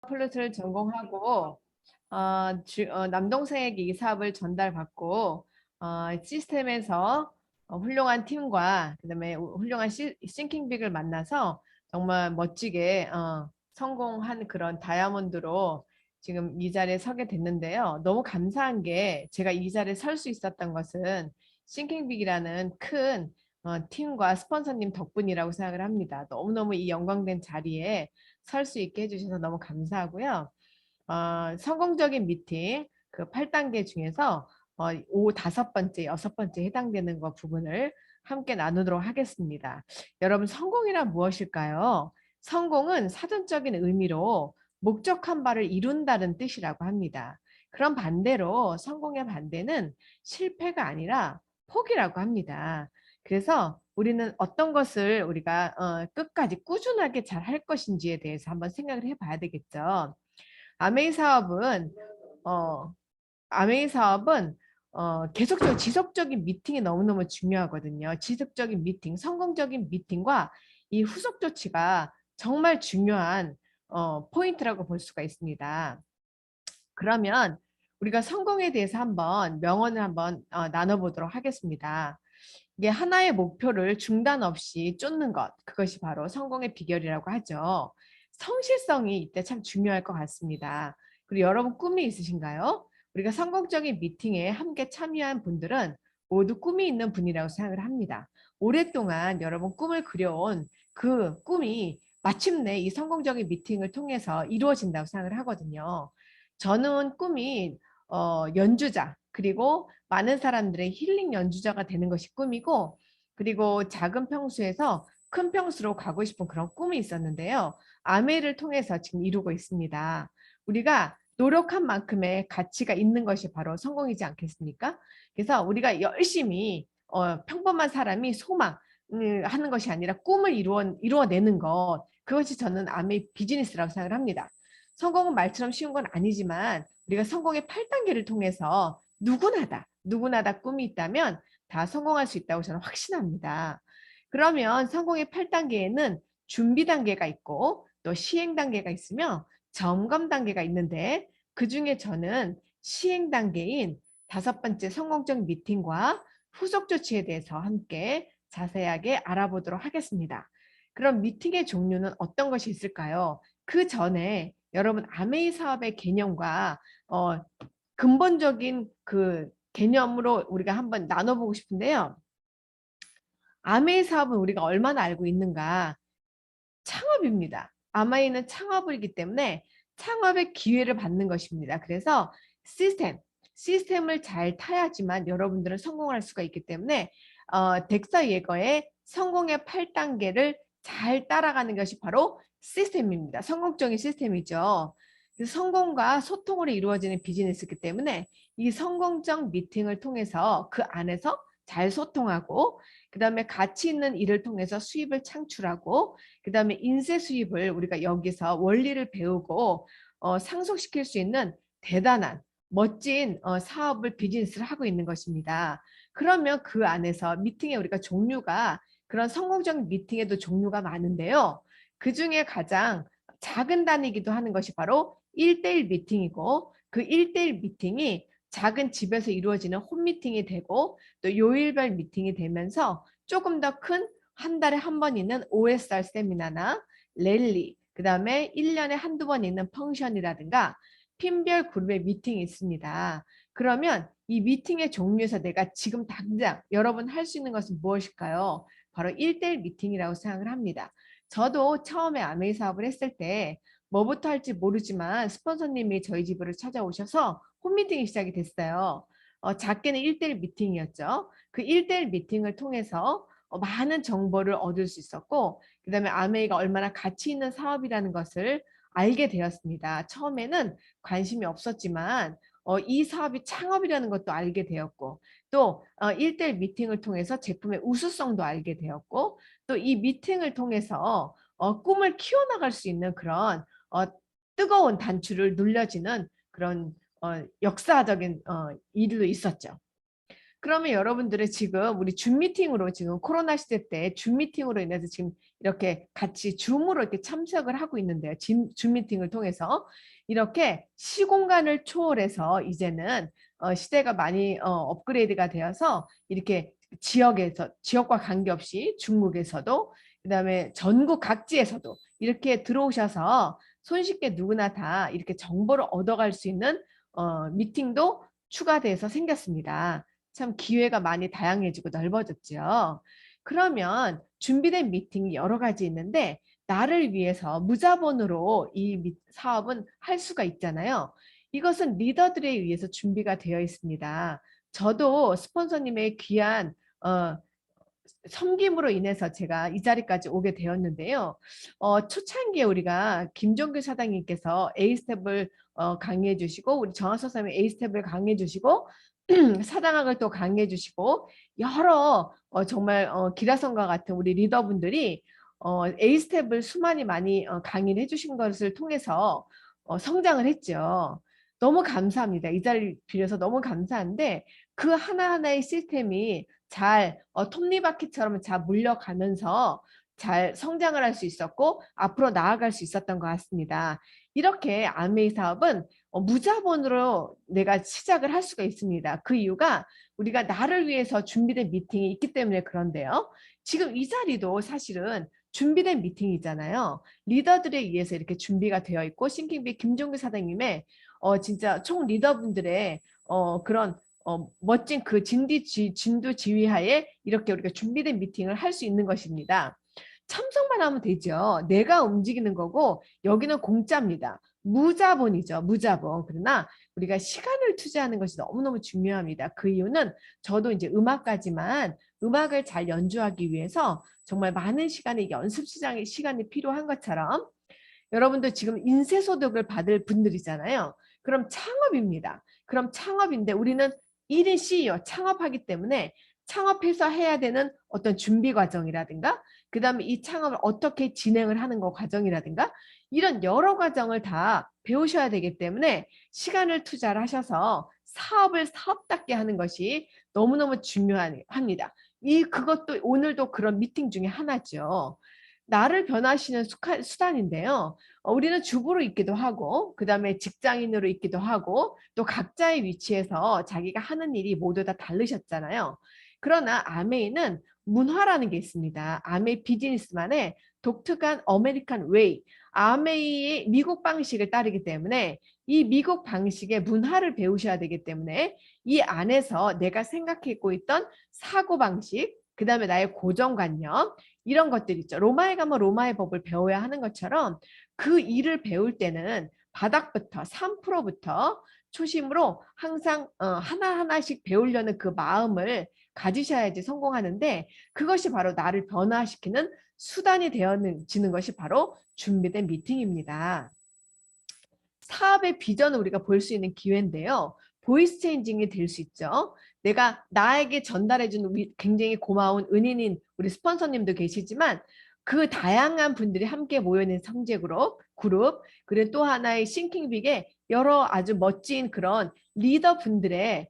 플루트를 전공하고 남동생에게 이 사업을 전달받고 시스템에서 훌륭한 팀과 그다음에 훌륭한 싱킹빅을 만나서 정말 멋지게 성공한 그런 다이아몬드로 지금 이 자리에 서게 됐는데요. 너무 감사한 게 제가 이 자리에 설 수 있었던 것은 싱킹빅이라는 큰 팀과 스폰서님 덕분이라고 생각을 합니다. 너무너무 이 영광된 자리에 설 수 있게 해주셔서 너무 감사하고요. 성공적인 미팅 그 8단계 중에서 다섯 번째, 여섯 번째 해당되는 것 부분을 함께 나누도록 하겠습니다. 여러분, 성공이란 무엇일까요? 성공은 사전적인 의미로 목적한 바를 이룬다는 뜻이라고 합니다. 그런 반대로 성공의 반대는 실패가 아니라 포기라고 합니다. 그래서 우리는 어떤 것을 우리가 끝까지 꾸준하게 잘 할 것인지에 대해서 한번 생각을 해봐야 되겠죠. 아메이 사업은 어, 아메이 사업은 계속적인 지속적인 미팅이 너무너무 중요하거든요. 지속적인 미팅, 성공적인 미팅과 이 후속 조치가 정말 중요한 포인트라고 볼 수가 있습니다. 그러면 우리가 성공에 대해서 한번 명언을 한번 나눠보도록 하겠습니다. 이게 하나의 목표를 중단 없이 쫓는 것, 그것이 바로 성공의 비결이라고 하죠. 성실성이 이때 참 중요할 것 같습니다. 그리고 여러분 꿈이 있으신가요? 우리가 성공적인 미팅에 함께 참여한 분들은 모두 꿈이 있는 분이라고 생각을 합니다. 오랫동안 여러분 꿈을 그려온 그 꿈이 마침내 이 성공적인 미팅을 통해서 이루어진다고 생각을 하거든요. 저는 꿈이 연주자, 그리고 많은 사람들의 힐링 연주자가 되는 것이 꿈이고, 그리고 작은 평수에서 큰 평수로 가고 싶은 그런 꿈이 있었는데요. 아메를 통해서 지금 이루고 있습니다. 우리가 노력한 만큼의 가치가 있는 것이 바로 성공이지 않겠습니까? 그래서 우리가 열심히 평범한 사람이 소망 하는 것이 아니라 꿈을 이루어내는 것, 그것이 저는 아메 비즈니스라고 생각을 합니다. 성공은 말처럼 쉬운 건 아니지만 우리가 성공의 8단계를 통해서 누구나 다 꿈이 있다면 다 성공할 수 있다고 저는 확신합니다. 그러면 성공의 8단계에는 준비 단계가 있고 또 시행 단계가 있으며 점검 단계가 있는데 그중에 저는 시행 단계인 다섯 번째 성공적 미팅과 후속 조치에 대해서 함께 자세하게 알아보도록 하겠습니다. 그럼 미팅의 종류는 어떤 것이 있을까요? 그 전에 여러분 아메이 사업의 개념과 근본적인 그 개념으로 우리가 한번 나눠보고 싶은데요. 아메이 사업은 우리가 얼마나 알고 있는가? 창업입니다. 아메이는 창업이기 때문에 창업의 기회를 받는 것입니다. 그래서 시스템을 잘 타야지만 여러분들은 성공할 수가 있기 때문에 덱서 예거의 성공의 8단계를 잘 따라가는 것이 바로 시스템입니다. 성공적인 시스템이죠. 성공과 소통으로 이루어지는 비즈니스이기 때문에 이 성공적 미팅을 통해서 그 안에서 잘 소통하고 그다음에 가치 있는 일을 통해서 수입을 창출하고 그다음에 인쇄 수입을 우리가 여기서 원리를 배우고 상속시킬 수 있는 대단한 멋진 사업을 비즈니스를 하고 있는 것입니다. 그러면 그 안에서 미팅에 우리가 종류가 그런 성공적인 미팅에도 종류가 많은데요. 그중에 가장 작은 단위이기도 하는 것이 바로 1대1 미팅이고 그 1대1 미팅이 작은 집에서 이루어지는 홈미팅이 되고 또 요일별 미팅이 되면서 조금 더 큰 한 달에 한 번 있는 OSR 세미나나 랠리, 그 다음에 1년에 한두 번 있는 펑션이라든가 팀별 그룹의 미팅이 있습니다. 그러면 이 미팅의 종류에서 내가 지금 당장 여러분 할 수 있는 것은 무엇일까요? 바로 1대1 미팅이라고 생각을 합니다. 저도 처음에 아메이 사업을 했을 때 뭐부터 할지 모르지만 스폰서님이 저희 집으로 찾아오셔서 홈미팅이 시작이 됐어요. 작게는 1대1 미팅이었죠. 그 1대1 미팅을 통해서 많은 정보를 얻을 수 있었고 그다음에 아메이가 얼마나 가치 있는 사업이라는 것을 알게 되었습니다. 처음에는 관심이 없었지만 이 사업이 창업이라는 것도 알게 되었고 또 1대1 미팅을 통해서 제품의 우수성도 알게 되었고 또 이 미팅을 통해서 꿈을 키워나갈 수 있는 그런 뜨거운 단추를 눌려지는 그런 역사적인 일도 있었죠. 그러면 여러분들은 지금 우리 줌 미팅으로 지금 코로나 시대 때 줌 미팅으로 인해서 지금 이렇게 같이 줌으로 이렇게 참석을 하고 있는데요. 줌 미팅을 통해서 이렇게 시공간을 초월해서 이제는 시대가 많이 업그레이드가 되어서 이렇게 지역에서 지역과 관계없이 중국에서도 그다음에 전국 각지에서도 이렇게 들어오셔서 손쉽게 누구나 다 이렇게 정보를 얻어갈 수 있는 미팅도 추가돼서 생겼습니다. 참 기회가 많이 다양해지고 넓어졌죠. 그러면 준비된 미팅이 여러 가지 있는데 나를 위해서 무자본으로 이 사업은 할 수가 있잖아요. 이것은 리더들에 의해서 준비가 되어 있습니다. 저도 스폰서님의 귀한 섬김으로 인해서 제가 이 자리까지 오게 되었는데요. 초창기에 우리가 김종규 사장님께서 A스텝을 강의해 주시고 우리 정학석 선생님이 A스텝을 강의해 주시고 사장학을 또 강의해 주시고 여러 정말 기라성과 같은 우리 리더분들이 A스텝을 수많이 많이 강의를 해주신 것을 통해서 성장을 했죠. 너무 감사합니다. 이 자리를 빌려서 너무 감사한데 그 하나하나의 시스템이 잘 톱니바퀴처럼 잘 물려가면서 잘 성장을 할 수 있었고 앞으로 나아갈 수 있었던 것 같습니다. 이렇게 아메이 사업은 무자본으로 내가 시작을 할 수가 있습니다. 그 이유가 우리가 나를 위해서 준비된 미팅이 있기 때문에 그런데요. 지금 이 자리도 사실은 준비된 미팅이잖아요. 리더들에 의해서 이렇게 준비가 되어 있고 싱킹비 김종규 사장님의 진짜 총 리더분들의 그런 멋진 그 진두 지휘하에 이렇게 우리가 준비된 미팅을 할 수 있는 것입니다. 참석만 하면 되죠. 내가 움직이는 거고 여기는 공짜입니다. 무자본이죠. 무자본. 그러나 우리가 시간을 투자하는 것이 너무너무 중요합니다. 그 이유는 저도 이제 음악까지만 음악을 잘 연주하기 위해서 정말 많은 시간이 연습 시간이 필요한 것처럼 여러분들 지금 인쇄소득을 받을 분들이잖아요. 그럼 창업입니다. 그럼 창업인데 우리는 1인 CEO 창업하기 때문에 창업해서 해야 되는 어떤 준비 과정이라든가 그다음에 이 창업을 어떻게 진행을 하는 거 과정이라든가 이런 여러 과정을 다 배우셔야 되기 때문에 시간을 투자를 하셔서 사업을 사업답게 하는 것이 너무너무 중요합니다. 그것도 오늘도 그런 미팅 중에 하나죠. 나를 변화시키는 수단인데요. 우리는 주부로 있기도 하고 그다음에 직장인으로 있기도 하고 또 각자의 위치에서 자기가 하는 일이 모두 다 다르셨잖아요. 그러나 아메이는 문화라는 게 있습니다. 아메이 비즈니스만의 독특한 아메리칸 웨이, 아메이의 미국 방식을 따르기 때문에 이 미국 방식의 문화를 배우셔야 되기 때문에 이 안에서 내가 생각하고 있던 사고방식, 그 다음에 나의 고정관념 이런 것들 있죠. 로마에 가면 로마의 법을 배워야 하는 것처럼 그 일을 배울 때는 바닥부터 3%부터 초심으로 항상 하나하나씩 배우려는 그 마음을 가지셔야지 성공하는데 그것이 바로 나를 변화시키는 수단이 되어지는 것이 바로 준비된 미팅입니다. 사업의 비전을 우리가 볼 수 있는 기회인데요. 보이스 체인징이 될 수 있죠. 내가 나에게 전달해준 굉장히 고마운 은인인 우리 스폰서님도 계시지만 그 다양한 분들이 함께 모여있는 성재 그룹 그리고 또 하나의 싱킹빅의 여러 아주 멋진 그런 리더분들의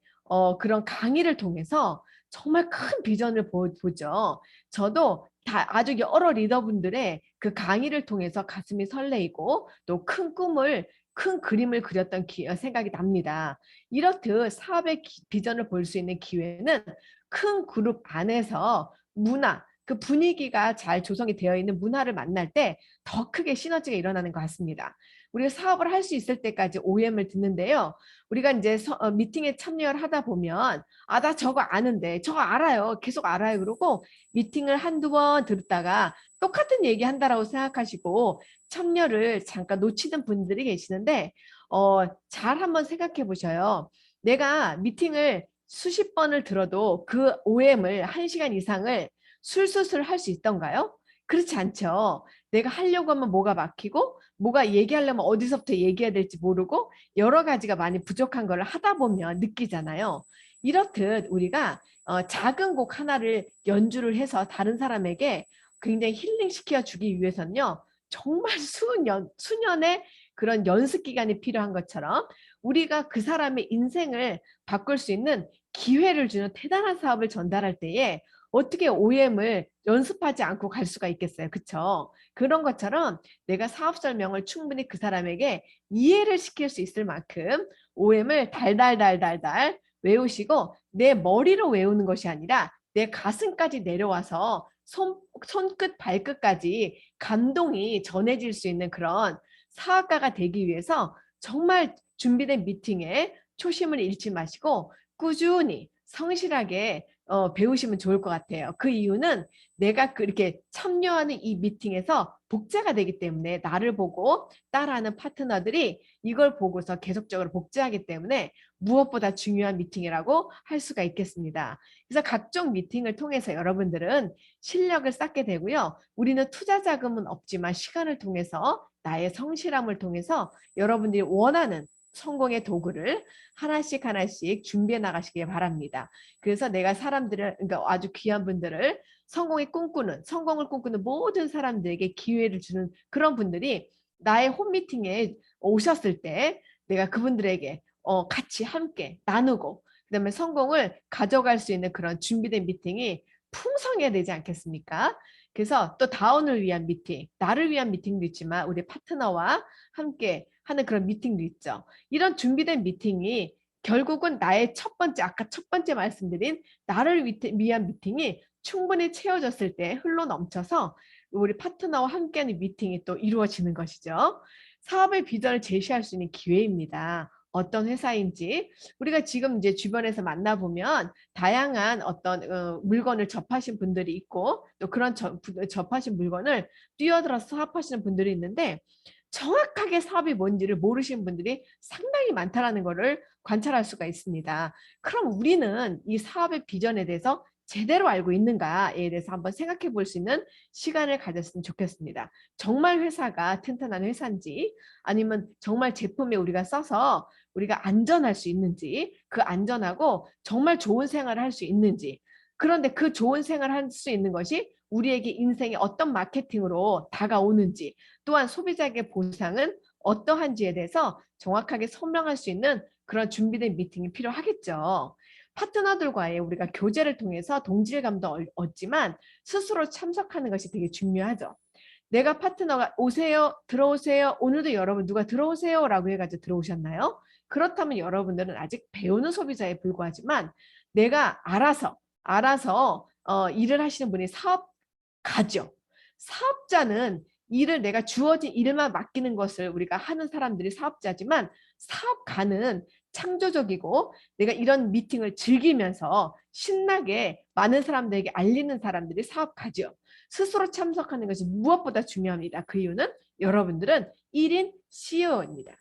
그런 강의를 통해서 정말 큰 비전을 보죠. 저도 아주 여러 리더분들의 그 강의를 통해서 가슴이 설레이고 또 큰 그림을 그렸던 생각이 납니다. 이렇듯 사업의 비전을 볼 수 있는 기회는 큰 그룹 안에서 문화, 그 분위기가 잘 조성이 되어 있는 문화를 만날 때 더 크게 시너지가 일어나는 것 같습니다. 우리가 사업을 할 수 있을 때까지 OM을 듣는데요. 우리가 이제 미팅에 참여를 하다 보면 나 저거 아는데 저거 알아요. 계속 알아요. 그러고 미팅을 한두 번 들었다가 똑같은 얘기 한다라고 생각하시고 참여를 잠깐 놓치는 분들이 계시는데 잘 한번 생각해 보셔요. 내가 미팅을 수십 번을 들어도 그 OM을 1시간 이상을 술술술 할 수 있던가요? 그렇지 않죠. 내가 하려고 하면 뭐가 막히고 뭐가 얘기하려면 어디서부터 얘기해야 될지 모르고 여러 가지가 많이 부족한 걸 하다 보면 느끼잖아요. 이렇듯 우리가 작은 곡 하나를 연주를 해서 다른 사람에게 굉장히 힐링시켜 주기 위해서는요. 정말 수년의 그런 연습 기간이 필요한 것처럼 우리가 그 사람의 인생을 바꿀 수 있는 기회를 주는 대단한 사업을 전달할 때에 어떻게 OM을 연습하지 않고 갈 수가 있겠어요. 그쵸? 그런 것처럼 내가 사업 설명을 충분히 그 사람에게 이해를 시킬 수 있을 만큼 OM을 달달달달달 외우시고 내 머리로 외우는 것이 아니라 내 가슴까지 내려와서 손끝 발끝까지 감동이 전해질 수 있는 그런 사업가가 되기 위해서 정말 준비된 미팅에 초심을 잃지 마시고 꾸준히 성실하게 배우시면 좋을 것 같아요. 그 이유는 내가 그렇게 참여하는 이 미팅에서 복제가 되기 때문에 나를 보고 따라하는 파트너들이 이걸 보고서 계속적으로 복제하기 때문에 무엇보다 중요한 미팅이라고 할 수가 있겠습니다. 그래서 각종 미팅을 통해서 여러분들은 실력을 쌓게 되고요. 우리는 투자 자금은 없지만 시간을 통해서 나의 성실함을 통해서 여러분들이 원하는 성공의 도구를 하나씩 하나씩 준비해 나가시길 바랍니다. 그래서 내가 사람들을, 그러니까 아주 귀한 분들을 성공을 꿈꾸는 모든 사람들에게 기회를 주는 그런 분들이 나의 홈미팅에 오셨을 때 내가 그분들에게 같이 함께 나누고 그다음에 성공을 가져갈 수 있는 그런 준비된 미팅이 풍성해야 되지 않겠습니까? 그래서 또 다운을 위한 미팅, 나를 위한 미팅도 있지만 우리 파트너와 함께 하는 그런 미팅도 있죠. 이런 준비된 미팅이 결국은 나의 아까 첫 번째 말씀드린 나를 위한 미팅이 충분히 채워졌을 때 흘러 넘쳐서 우리 파트너와 함께하는 미팅이 또 이루어지는 것이죠. 사업의 비전을 제시할 수 있는 기회입니다. 어떤 회사인지 우리가 지금 이제 주변에서 만나보면 다양한 어떤 물건을 접하신 분들이 있고 또 그런 접하신 물건을 뛰어들어서 사업하시는 분들이 있는데 정확하게 사업이 뭔지를 모르시는 분들이 상당히 많다는 것을 관찰할 수가 있습니다. 그럼 우리는 이 사업의 비전에 대해서 제대로 알고 있는가에 대해서 한번 생각해 볼 수 있는 시간을 가졌으면 좋겠습니다. 정말 회사가 튼튼한 회사인지 아니면 정말 제품에 우리가 써서 우리가 안전할 수 있는지 그 안전하고 정말 좋은 생활을 할 수 있는지 그런데 그 좋은 생활을 할 수 있는 것이 우리에게 인생의 어떤 마케팅으로 다가오는지 또한 소비자에게 보상은 어떠한지에 대해서 정확하게 설명할 수 있는 그런 준비된 미팅이 필요하겠죠. 파트너들과의 우리가 교제를 통해서 동질감도 얻지만 스스로 참석하는 것이 되게 중요하죠. 내가 파트너가 오세요, 들어오세요, 오늘도 여러분 누가 들어오세요 라고 해가지고 들어오셨나요? 그렇다면 여러분들은 아직 배우는 소비자에 불과하지만 내가 알아서 일을 하시는 분이 사업가죠. 사업자는 일을 내가 주어진 일만 맡기는 것을 우리가 하는 사람들이 사업자지만 사업가는 창조적이고 내가 이런 미팅을 즐기면서 신나게 많은 사람들에게 알리는 사람들이 사업가죠. 스스로 참석하는 것이 무엇보다 중요합니다. 그 이유는 여러분들은 1인 CEO입니다.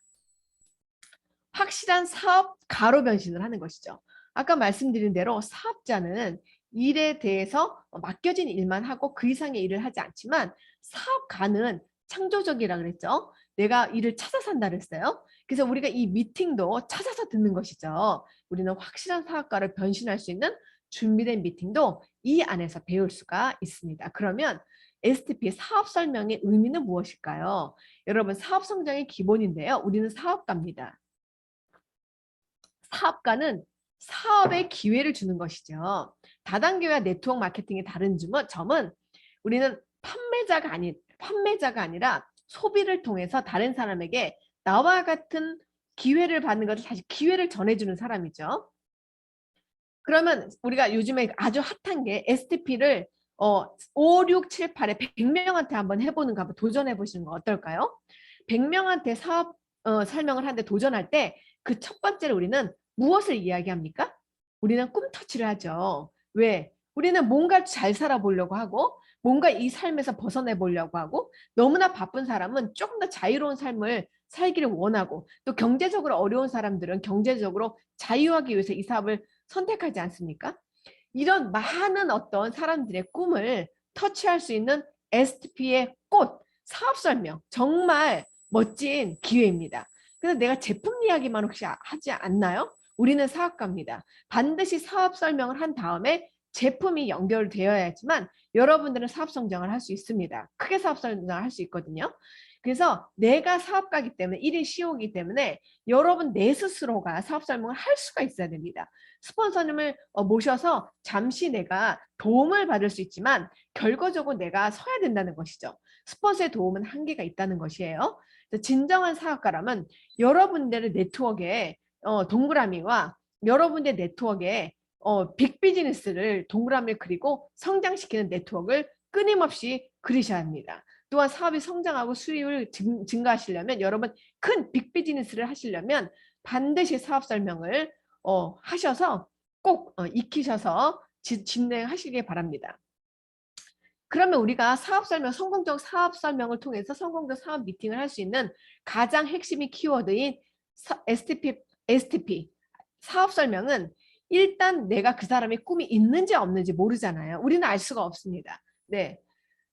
확실한 사업가로 변신을 하는 것이죠. 아까 말씀드린 대로 사업자는 일에 대해서 맡겨진 일만 하고 그 이상의 일을 하지 않지만 사업가는 창조적이라 그랬죠. 내가 일을 찾아서 한다 그랬어요. 그래서 우리가 이 미팅도 찾아서 듣는 것이죠. 우리는 확실한 사업가를 변신할 수 있는 준비된 미팅도 이 안에서 배울 수가 있습니다. 그러면 STP 사업 설명의 의미는 무엇일까요? 여러분 사업 성장의 기본인데요. 우리는 사업가입니다. 사업가는 사업의 기회를 주는 것이죠. 다단계와 네트워크 마케팅의 다른 점은 우리는 판매자가 아니라 소비를 통해서 다른 사람에게 나와 같은 기회를 받는 것을 다시 기회를 전해주는 사람이죠. 그러면 우리가 요즘에 아주 핫한 게 STP를 5, 6, 7, 8에 100명한테 한번 해보는 거 한번 도전해 보시는 거 어떨까요? 100명한테 사업 설명을 하는데 도전할 때 그 첫 번째로 우리는 무엇을 이야기합니까? 우리는 꿈터치를 하죠. 왜? 우리는 뭔가 잘 살아보려고 하고 뭔가 이 삶에서 벗어내 보려고 하고 너무나 바쁜 사람은 조금 더 자유로운 삶을 살기를 원하고 또 경제적으로 어려운 사람들은 경제적으로 자유하기 위해서 이 사업을 선택하지 않습니까? 이런 많은 어떤 사람들의 꿈을 터치할 수 있는 STP의 꽃, 사업 설명, 정말 멋진 기회입니다. 그래서 내가 제품 이야기만 혹시 하지 않나요? 우리는 사업가입니다. 반드시 사업 설명을 한 다음에 제품이 연결되어야지만 여러분들은 사업 성장을 할 수 있습니다. 크게 사업 성장을 할 수 있거든요. 그래서 내가 사업가이기 때문에 1인 CEO이기 때문에 여러분 내 스스로가 사업 설명을 할 수가 있어야 됩니다. 스폰서님을 모셔서 잠시 내가 도움을 받을 수 있지만 결과적으로 내가 서야 된다는 것이죠. 스폰서의 도움은 한계가 있다는 것이에요. 진정한 사업가라면 여러분들의 네트워크에 동그라미와 여러분의 네트워크에 빅 비즈니스를 동그라미를 그리고 성장시키는 네트워크를 끊임없이 그리셔야 합니다. 또한 사업이 성장하고 수익을 증가하시려면 여러분 큰 빅 비즈니스를 하시려면 반드시 사업 설명을 하셔서 꼭 익히셔서 진행하시길 바랍니다. 그러면 우리가 사업 설명, 성공적 사업 설명을 통해서 성공적 사업 미팅을 할 수 있는 가장 핵심이 키워드인 STP, 사업 설명은 일단 내가 그 사람의 꿈이 있는지 없는지 모르잖아요. 우리는 알 수가 없습니다. 네.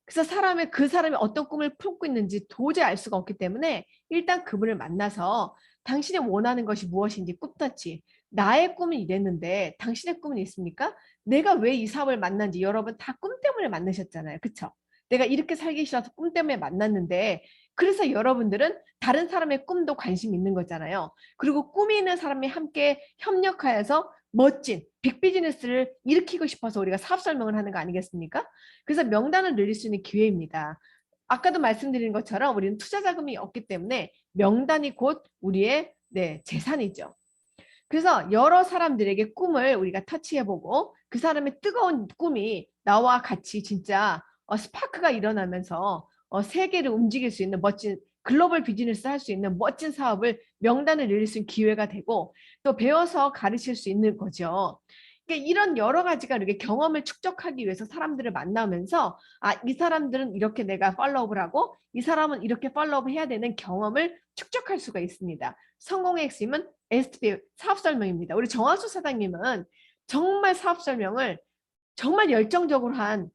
그래서 그 사람이 어떤 꿈을 품고 있는지 도저히 알 수가 없기 때문에 일단 그분을 만나서 당신이 원하는 것이 무엇인지 꿈터치. 나의 꿈은 이랬는데 당신의 꿈은 있습니까? 내가 왜 이 사업을 만난지 여러분 다 꿈 때문에 만나셨잖아요. 그쵸? 내가 이렇게 살기 싫어서 꿈 때문에 만났는데 그래서 여러분들은 다른 사람의 꿈도 관심 있는 거잖아요. 그리고 꿈이 있는 사람이 함께 협력하여서 멋진 빅 비즈니스를 일으키고 싶어서 우리가 사업 설명을 하는 거 아니겠습니까? 그래서 명단을 늘릴 수 있는 기회입니다. 아까도 말씀드린 것처럼 우리는 투자 자금이 없기 때문에 명단이 곧 우리의 재산이죠. 그래서 여러 사람들에게 꿈을 우리가 터치해보고 그 사람의 뜨거운 꿈이 나와 같이 진짜 스파크가 일어나면서 세계를 움직일 수 있는 멋진 글로벌 비즈니스 할 수 있는 멋진 사업을 명단을 늘릴 수 있는 기회가 되고 또 배워서 가르칠 수 있는 거죠. 그러니까 이런 여러 가지가 이렇게 경험을 축적하기 위해서 사람들을 만나면서 이 사람들은 이렇게 내가 팔로우를 하고 이 사람은 이렇게 팔로우를 해야 되는 경험을 축적할 수가 있습니다. 성공의 핵심은 STP 사업 설명입니다. 우리 정화수 사장님은 정말 사업 설명을 정말 열정적으로 한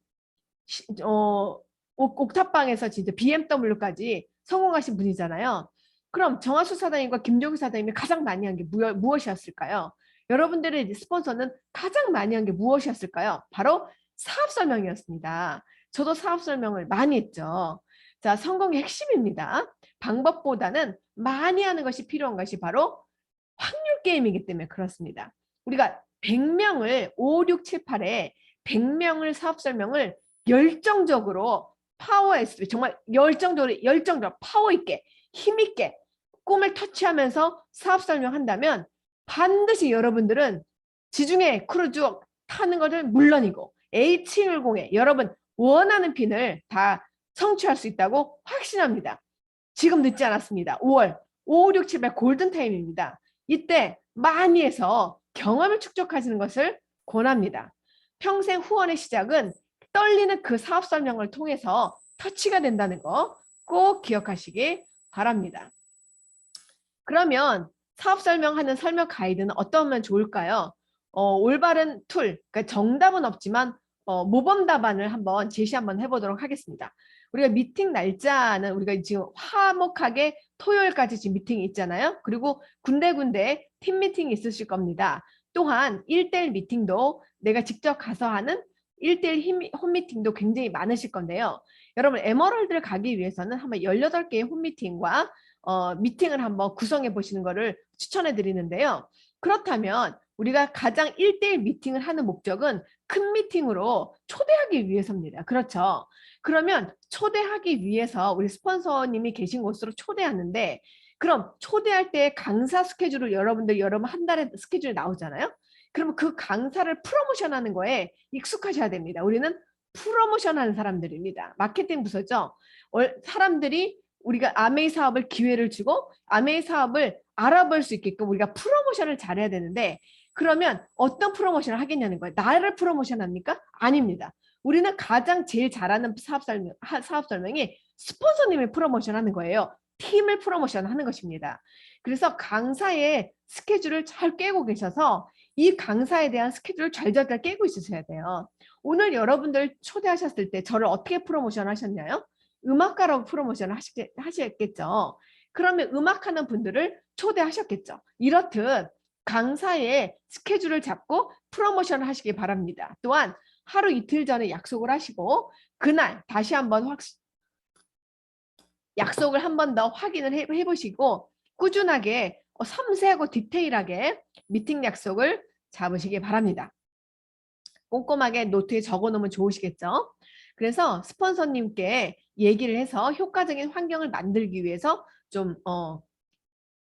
옥탑방에서 진짜 BMW까지 성공하신 분이잖아요. 그럼 정화수 사장님과 김종규 사장님이 가장 많이 한 게 무엇이었을까요? 여러분들의 스폰서는 가장 많이 한 게 무엇이었을까요? 바로 사업 설명이었습니다. 저도 사업 설명을 많이 했죠. 자, 성공의 핵심입니다. 방법보다는 많이 하는 것이 필요한 것이 바로 확률 게임이기 때문에 그렇습니다. 우리가 100명을 5, 6, 7, 8에 100명을 사업 설명을 열정적으로 파워 SP 정말 열정적으로 파워 있게 힘 있게 꿈을 터치하면서 사업 설명한다면 반드시 여러분들은 지중해 크루즈 타는 것을 물론이고 H110에 여러분 원하는 핀을 다 성취할 수 있다고 확신합니다. 지금 늦지 않았습니다. 5월 5, 6, 7, 8 골든타임입니다. 이때 많이 해서 경험을 축적하시는 것을 권합니다. 평생 후원의 시작은 떨리는 그 사업 설명을 통해서 터치가 된다는 거 꼭 기억하시기 바랍니다. 그러면 사업 설명하는 설명 가이드는 어떠면 좋을까요? 올바른 툴, 그러니까 정답은 없지만 모범 답안을 한번 제시 한번 해보도록 하겠습니다. 우리가 미팅 날짜는 우리가 지금 화목하게 토요일까지 지금 미팅이 있잖아요. 그리고 군데군데 팀 미팅이 있으실 겁니다. 또한 1대1 미팅도 내가 직접 가서 하는 1대1 홈미팅도 굉장히 많으실 건데요. 여러분 에머럴드를 가기 위해서는 한번 18개의 홈미팅과 미팅을 한번 구성해 보시는 것을 추천해 드리는데요. 그렇다면 우리가 가장 1대1 미팅을 하는 목적은 큰 미팅으로 초대하기 위해서입니다. 그렇죠? 그러면 초대하기 위해서 우리 스폰서님이 계신 곳으로 초대하는데 그럼 초대할 때 강사 스케줄을 여러분 한 달에 스케줄이 나오잖아요. 그러면 그 강사를 프로모션하는 거에 익숙하셔야 됩니다. 우리는 프로모션하는 사람들입니다. 마케팅 부서죠. 사람들이 우리가 아메이 사업을 기회를 주고 아메이 사업을 알아볼 수 있게끔 우리가 프로모션을 잘해야 되는데 그러면 어떤 프로모션을 하겠냐는 거예요. 나를 프로모션합니까? 아닙니다. 우리는 가장 제일 잘하는 사업 설명이 스폰서님을 프로모션하는 거예요. 팀을 프로모션하는 것입니다. 그래서 강사의 스케줄을 잘 깨고 계셔서 이 강사에 대한 스케줄을 잘 깨고 있으셔야 돼요. 오늘 여러분들 초대하셨을 때 저를 어떻게 프로모션 하셨나요? 음악가라고 프로모션을 하셨겠죠. 그러면 음악하는 분들을 초대하셨겠죠. 이렇듯 강사의 스케줄을 잡고 프로모션을 하시기 바랍니다. 또한 하루 이틀 전에 약속을 하시고 그날 다시 한번 약속을 한 번 더 확인을 해보시고 꾸준하게 섬세하고 디테일하게 미팅 약속을 잡으시기 바랍니다. 꼼꼼하게 노트에 적어 놓으면 좋으시겠죠? 그래서 스폰서님께 얘기를 해서 효과적인 환경을 만들기 위해서 좀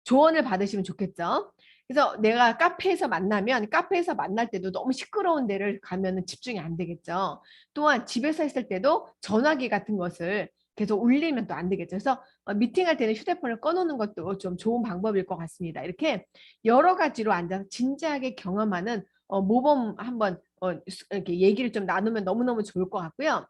조언을 받으시면 좋겠죠. 그래서 내가 카페에서 만날 때도 너무 시끄러운 데를 가면 집중이 안 되겠죠. 또한 집에서 했을 때도 전화기 같은 것을 계속 울리면 또 안 되겠죠. 그래서 미팅할 때는 휴대폰을 꺼놓는 것도 좀 좋은 방법일 것 같습니다. 이렇게 여러 가지로 앉아서 진지하게 경험하는 모범 한번 이렇게 얘기를 좀 나누면 너무너무 좋을 것 같고요.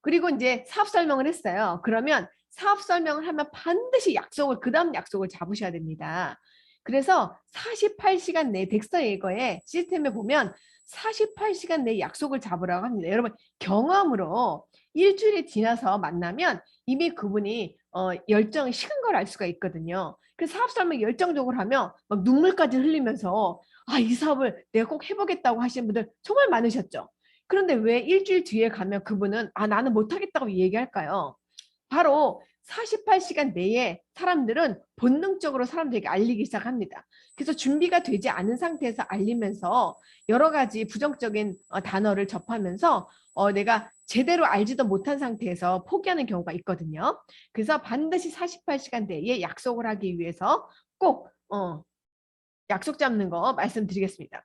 그리고 이제 사업 설명을 했어요. 그러면 사업 설명을 하면 반드시 그 다음 약속을 잡으셔야 됩니다. 그래서 48시간 내 덱스터 예거의 시스템에 보면 48시간 내 약속을 잡으라고 합니다. 여러분 경험으로 일주일이 지나서 만나면 이미 그분이 열정이 식은 걸 알 수가 있거든요. 그래서 사업 설명 열정적으로 하면 막 눈물까지 흘리면서 이 사업을 내가 꼭 해보겠다고 하시는 분들 정말 많으셨죠. 그런데 왜 일주일 뒤에 가면 그분은 나는 못하겠다고 얘기할까요? 바로 48시간 내에 사람들은 본능적으로 사람들에게 알리기 시작합니다. 그래서 준비가 되지 않은 상태에서 알리면서 여러 가지 부정적인 단어를 접하면서 내가 제대로 알지도 못한 상태에서 포기하는 경우가 있거든요. 그래서 반드시 48시간 내에 약속을 하기 위해서 꼭 약속 잡는 거 말씀드리겠습니다.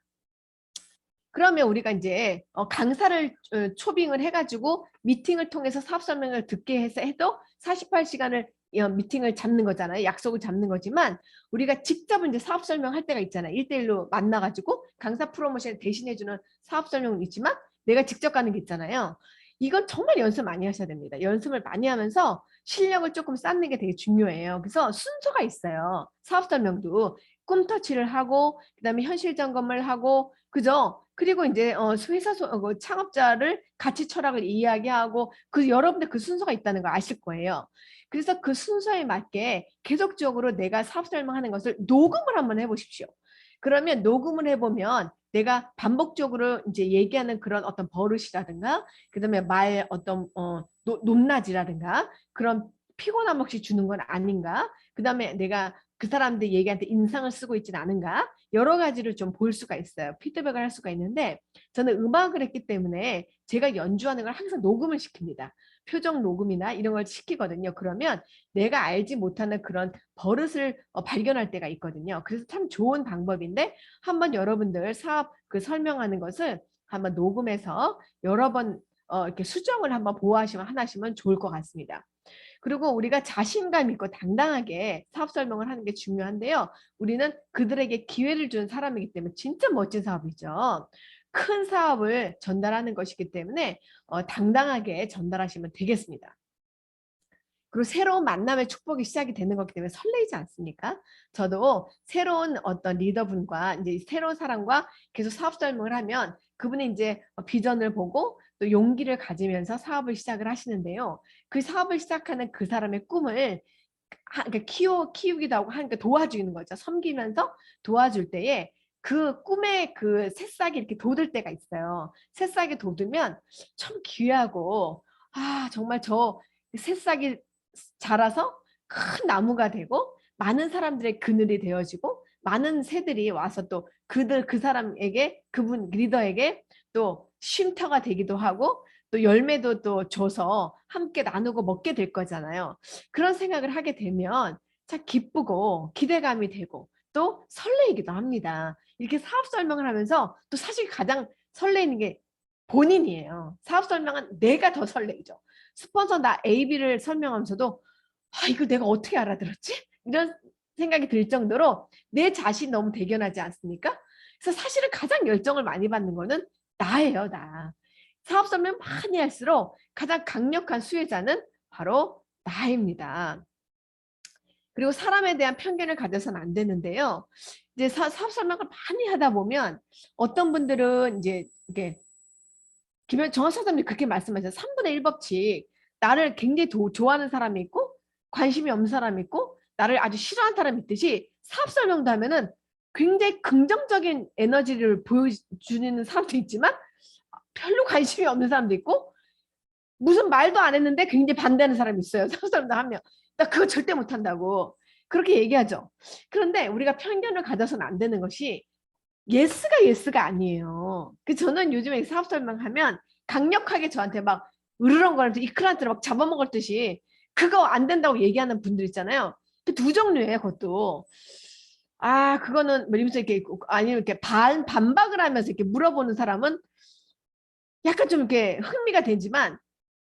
그러면 우리가 이제 강사를 초빙을 해가지고 미팅을 통해서 사업 설명을 듣게 해도 48시간을 미팅을 잡는 거잖아요. 약속을 잡는 거지만 우리가 직접 이제 사업 설명할 때가 있잖아요. 1대1로 만나가지고 강사 프로모션 대신해주는 사업 설명은 있지만 내가 직접 가는 게 있잖아요. 이건 정말 연습 많이 하셔야 됩니다. 연습을 많이 하면서 실력을 조금 쌓는 게 되게 중요해요. 그래서 순서가 있어요. 사업 설명도 꿈터치를 하고 그다음에 현실 점검을 하고 그죠? 그리고 이제 회사 창업자를 가치 철학을 이야기하고 여러분들 그 순서가 있다는 걸 아실 거예요. 그래서 그 순서에 맞게 계속적으로 내가 사업 설명하는 것을 녹음을 한번 해보십시오. 그러면 녹음을 해보면 내가 반복적으로 이제 얘기하는 그런 어떤 버릇이라든가 그다음에 말 어떤 높낮이라든가 그런 피곤함 없이 주는 건 아닌가 그다음에 내가 그 사람들 얘기한테 인상을 쓰고 있지는 않은가 여러 가지를 좀 볼 수가 있어요. 피드백을 할 수가 있는데 저는 음악을 했기 때문에 제가 연주하는 걸 항상 녹음을 시킵니다. 표정 녹음이나 이런 걸 시키거든요. 그러면 내가 알지 못하는 그런 버릇을 발견할 때가 있거든요. 그래서 참 좋은 방법인데 한번 여러분들 사업 설명하는 것을 한번 녹음해서 여러 번 이렇게 수정을 한번 보호하시면 하나시면 좋을 것 같습니다. 그리고 우리가 자신감 있고 당당하게 사업 설명을 하는 게 중요한데요. 우리는 그들에게 기회를 준 사람이기 때문에 진짜 멋진 사업이죠. 큰 사업을 전달하는 것이기 때문에 당당하게 전달하시면 되겠습니다. 그리고 새로운 만남의 축복이 시작이 되는 거기 때문에 설레이지 않습니까? 저도 새로운 어떤 리더분과 이제 새로운 사람과 계속 사업 설명을 하면 그분이 이제 비전을 보고 또 용기를 가지면서 사업을 시작을 하시는데요. 그 사업을 시작하는 그 사람의 꿈을 그러니까 키우기도 하고 하니까 도와주는 거죠. 섬기면서 도와줄 때에 그 꿈의 그 새싹이 이렇게 돋을 때가 있어요. 새싹이 돋으면 참 귀하고 정말 저 새싹이 자라서 큰 나무가 되고 많은 사람들의 그늘이 되어지고 많은 새들이 와서 또 그 사람에게 그분 리더에게 또 쉼터가 되기도 하고 또 열매도 또 줘서 함께 나누고 먹게 될 거잖아요. 그런 생각을 하게 되면 참 기쁘고 기대감이 되고 또 설레이기도 합니다. 이렇게 사업 설명을 하면서 또 사실 가장 설레이는 게 본인이에요. 사업 설명은 내가 더 설레이죠. 스폰서 나 AB를 설명하면서도 이걸 내가 어떻게 알아들었지? 이런 생각이 들 정도로 내 자신 너무 대견하지 않습니까? 그래서 사실은 가장 열정을 많이 받는 거는 나예요, 나. 사업 설명 많이 할수록 가장 강력한 수혜자는 바로 나입니다. 그리고 사람에 대한 편견을 가져서는 안 되는데요. 이제 사업 설명을 많이 하다 보면 어떤 분들은 이제 이게 정학 사장님이 그렇게 말씀하셨어요. 3분의 1 법칙. 나를 굉장히 좋아하는 사람이 있고 관심이 없는 사람이 있고 나를 아주 싫어하는 사람이 있듯이 사업 설명도 하면은 굉장히 긍정적인 에너지를 보여주는 사람도 있지만 별로 관심이 없는 사람도 있고 무슨 말도 안 했는데 굉장히 반대하는 사람이 있어요. 사업 설명도 하면. 나 그거 절대 못한다고 그렇게 얘기하죠. 그런데 우리가 편견을 가져서는 안 되는 것이 예스가 예스가 아니에요. 그 저는 요즘에 사업 설명하면 강력하게 저한테 막 으르렁거리면서 이클한테 막 잡아먹을 듯이 그거 안 된다고 얘기하는 분들 있잖아요. 그 두 종류예요, 그것도. 아, 그거는 뭐 이러면서 이렇게 아니면 이렇게 반박을 하면서 이렇게 물어보는 사람은 약간 좀 이렇게 흥미가 되지만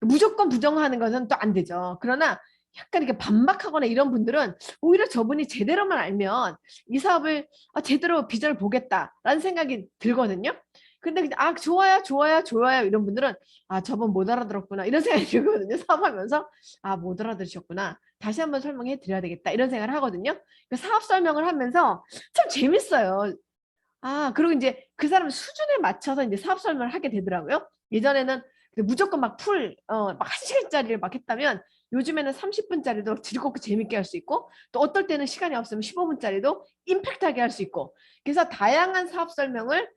무조건 부정하는 것은 또 안 되죠. 그러나 약간 이렇게 반박하거나 이런 분들은 오히려 저분이 제대로만 알면 이 사업을 제대로 비전을 보겠다라는 생각이 들거든요. 근데 그냥 좋아요, 좋아요, 좋아요 이런 분들은 저분 못 알아들었구나 이런 생각이 들거든요. 사업하면서 못 알아들으셨구나. 다시 한번 설명해 드려야 되겠다 이런 생각을 하거든요. 사업 설명을 하면서 참 재밌어요. 그리고 이제 그 사람 수준에 맞춰서 이제 사업 설명을 하게 되더라고요. 예전에는 무조건 막 막 1시간짜리를 막 했다면 요즘에는 30분짜리도 즐겁고 재밌게 할 수 있고 또 어떨 때는 시간이 없으면 15분짜리도 임팩트하게 할 수 있고 그래서 다양한 사업 설명을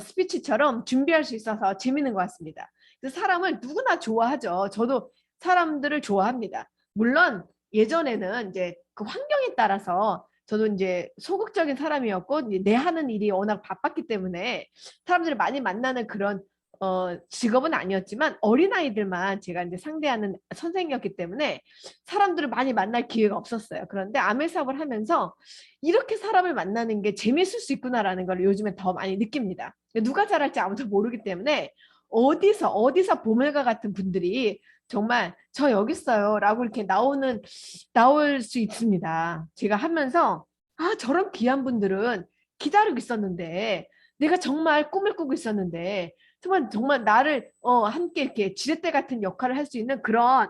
스피치처럼 준비할 수 있어서 재밌는 것 같습니다. 그래서 사람을 누구나 좋아하죠. 저도 사람들을 좋아합니다. 물론 예전에는 이제 그 환경에 따라서 저도 이제 소극적인 사람이었고 내 하는 일이 워낙 바빴기 때문에 사람들을 많이 만나는 그런 직업은 아니었지만 어린아이들만 제가 이제 상대하는 선생이었기 때문에 사람들을 많이 만날 기회가 없었어요. 그런데 아메 사업을 하면서 이렇게 사람을 만나는 게 재밌을 수 있구나라는 걸 요즘에 더 많이 느낍니다. 누가 잘할지 아무도 모르기 때문에 어디서 보물과 같은 분들이 정말 저 여기 있어요 라고 이렇게 나올 수 있습니다. 제가 하면서 저런 귀한 분들은 기다리고 있었는데 내가 정말 꿈을 꾸고 있었는데 정말 나를 함께 이렇게 지렛대 같은 역할을 할 수 있는 그런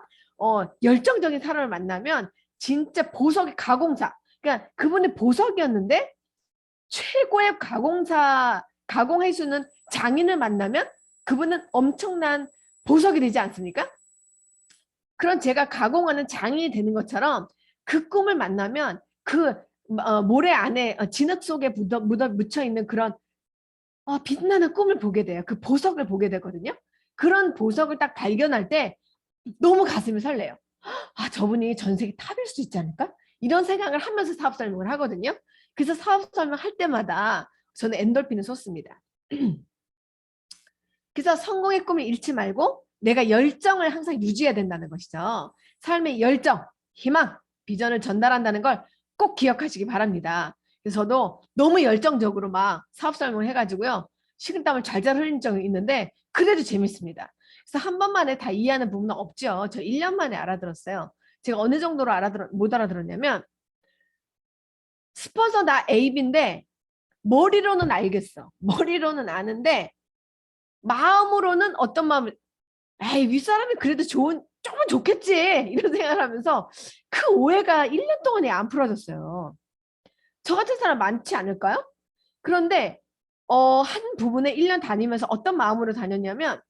열정적인 사람을 만나면 진짜 보석의 가공사 그러니까 그분이 보석이었는데 최고의 가공해주는 장인을 만나면 그분은 엄청난 보석이 되지 않습니까? 그런 제가 가공하는 장인이 되는 것처럼 그 꿈을 만나면 그 모래 안에 진흙 속에 묻혀 있는 그런 빛나는 꿈을 보게 돼요. 그 보석을 보게 되거든요. 그런 보석을 딱 발견할 때 너무 가슴이 설레요. 저분이 전 세계 탑일 수 있지 않을까? 이런 생각을 하면서 사업 설명을 하거든요. 그래서 사업 설명할 때마다 저는 엔돌핀을 쏟습니다. 그래서 성공의 꿈을 잃지 말고 내가 열정을 항상 유지해야 된다는 것이죠. 삶의 열정, 희망, 비전을 전달한다는 걸 꼭 기억하시기 바랍니다. 그래서 저도 너무 열정적으로 막 사업 설명을 해가지고요. 식은땀을 잘잘 흘린 적이 있는데 그래도 재밌습니다. 그래서 한 번만에 다 이해하는 부분은 없죠. 저 1년 만에 알아들었어요. 제가 어느 정도로 못 알아들었냐면 스폰서 나 A인데 머리로는 알겠어. 머리로는 아는데 마음으로는 어떤 마음을 에이 윗사람이 그래도 조금 좋겠지 이런 생각을 하면서 그 오해가 1년 동안에 안 풀어졌어요. 저 같은 사람 많지 않을까요? 그런데 한 부분에 1년 다니면서 어떤 마음으로 다녔냐면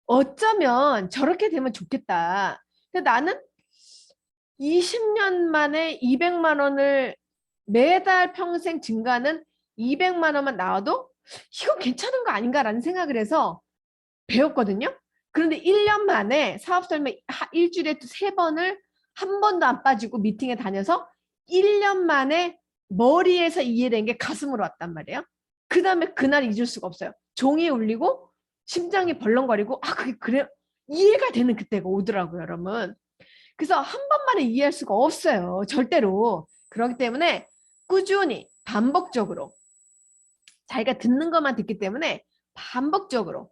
어쩌면 저렇게 되면 좋겠다. 근데 나는 20년 만에 200만 원을 매달 평생 증가하는 200만 원만 나와도 이거 괜찮은 거 아닌가라는 생각을 해서 배웠거든요. 그런데 1년 만에 사업 설명 일주일에 3번을 한 번도 안 빠지고 미팅에 다녀서 1년 만에 머리에서 이해된 게 가슴으로 왔단 말이에요. 그 다음에 그날 잊을 수가 없어요. 종이 울리고 심장이 벌렁거리고 그게 그래 이해가 되는 그때가 오더라고요, 여러분. 그래서 한 번만에 이해할 수가 없어요. 절대로. 그렇기 때문에 꾸준히 반복적으로 자기가 듣는 것만 듣기 때문에 반복적으로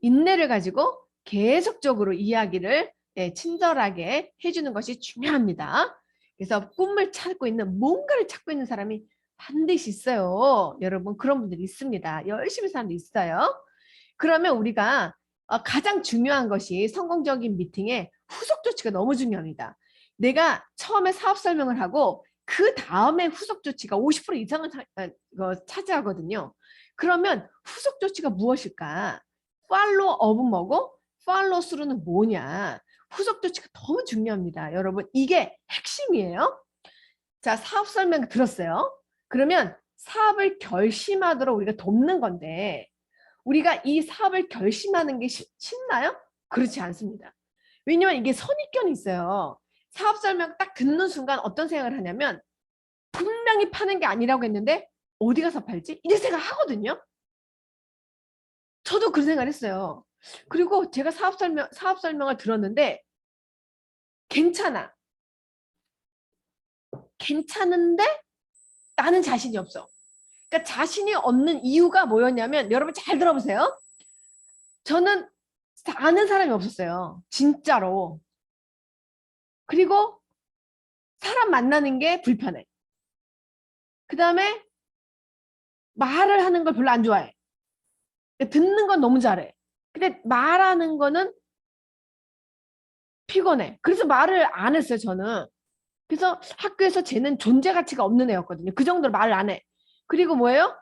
인내를 가지고 계속적으로 이야기를 친절하게 해주는 것이 중요합니다. 그래서 꿈을 찾고 있는 뭔가를 찾고 있는 사람이 반드시 있어요. 여러분 그런 분들이 있습니다. 열심히 사는 데 있어요. 그러면 우리가 가장 중요한 것이 성공적인 미팅의 후속 조치가 너무 중요합니다. 내가 처음에 사업 설명을 하고 그 다음에 후속 조치가 50% 이상을 차지하거든요. 그러면 후속 조치가 무엇일까? 팔로우업은 뭐고 팔로우스루는 뭐냐? 후속 조치가 너무 중요합니다. 여러분 이게 핵심이에요. 자, 사업 설명 들었어요. 그러면 사업을 결심하도록 우리가 돕는 건데 우리가 이 사업을 결심하는 게 쉽나요? 그렇지 않습니다. 왜냐면 이게 선입견이 있어요. 사업 설명 딱 듣는 순간 어떤 생각을 하냐면 분명히 파는 게 아니라고 했는데 어디 가서 팔지? 이제 생각하거든요. 저도 그런 생각을 했어요. 그리고 제가 사업 설명을 들었는데 괜찮아. 괜찮은데 나는 자신이 없어. 그러니까 자신이 없는 이유가 뭐였냐면 여러분 잘 들어보세요. 저는 아는 사람이 없었어요. 진짜로. 그리고 사람 만나는 게 불편해. 그 다음에 말을 하는 걸 별로 안 좋아해. 듣는 건 너무 잘해. 근데 말하는 거는 피곤해. 그래서 말을 안 했어요, 저는. 그래서 학교에서 쟤는 존재 가치가 없는 애였거든요. 그 정도로 말을 안 해. 그리고 뭐예요?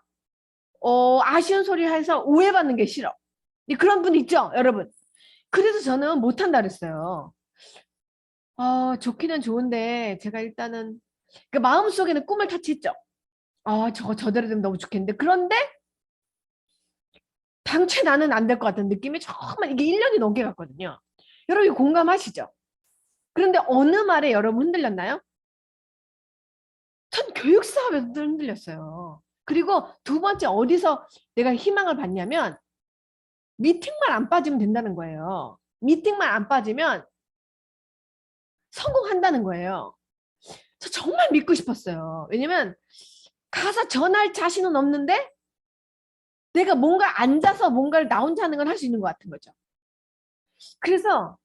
아쉬운 소리 해서 오해받는 게 싫어. 그런 분 있죠, 여러분? 그래서 저는 못한다 그랬어요. 좋기는 좋은데 제가 일단은 그 마음속에는 꿈을 타치했죠. 저거 저대로 되면 너무 좋겠는데. 그런데 당최 나는 안 될 것 같은 느낌이 정말 이게 1년이 넘게 갔거든요. 여러분 공감하시죠? 그런데 어느 말에 여러분 흔들렸나요? 전 교육 사업에서 흔들렸어요. 그리고 두 번째 어디서 내가 희망을 받냐면 미팅만 안 빠지면 된다는 거예요. 미팅만 안 빠지면 성공한다는 거예요. 저 정말 믿고 싶었어요. 왜냐면 가서 전할 자신은 없는데 내가 뭔가 앉아서 뭔가를 나 혼자 하는 건 할 수 있는 것 같은 거죠. 그래서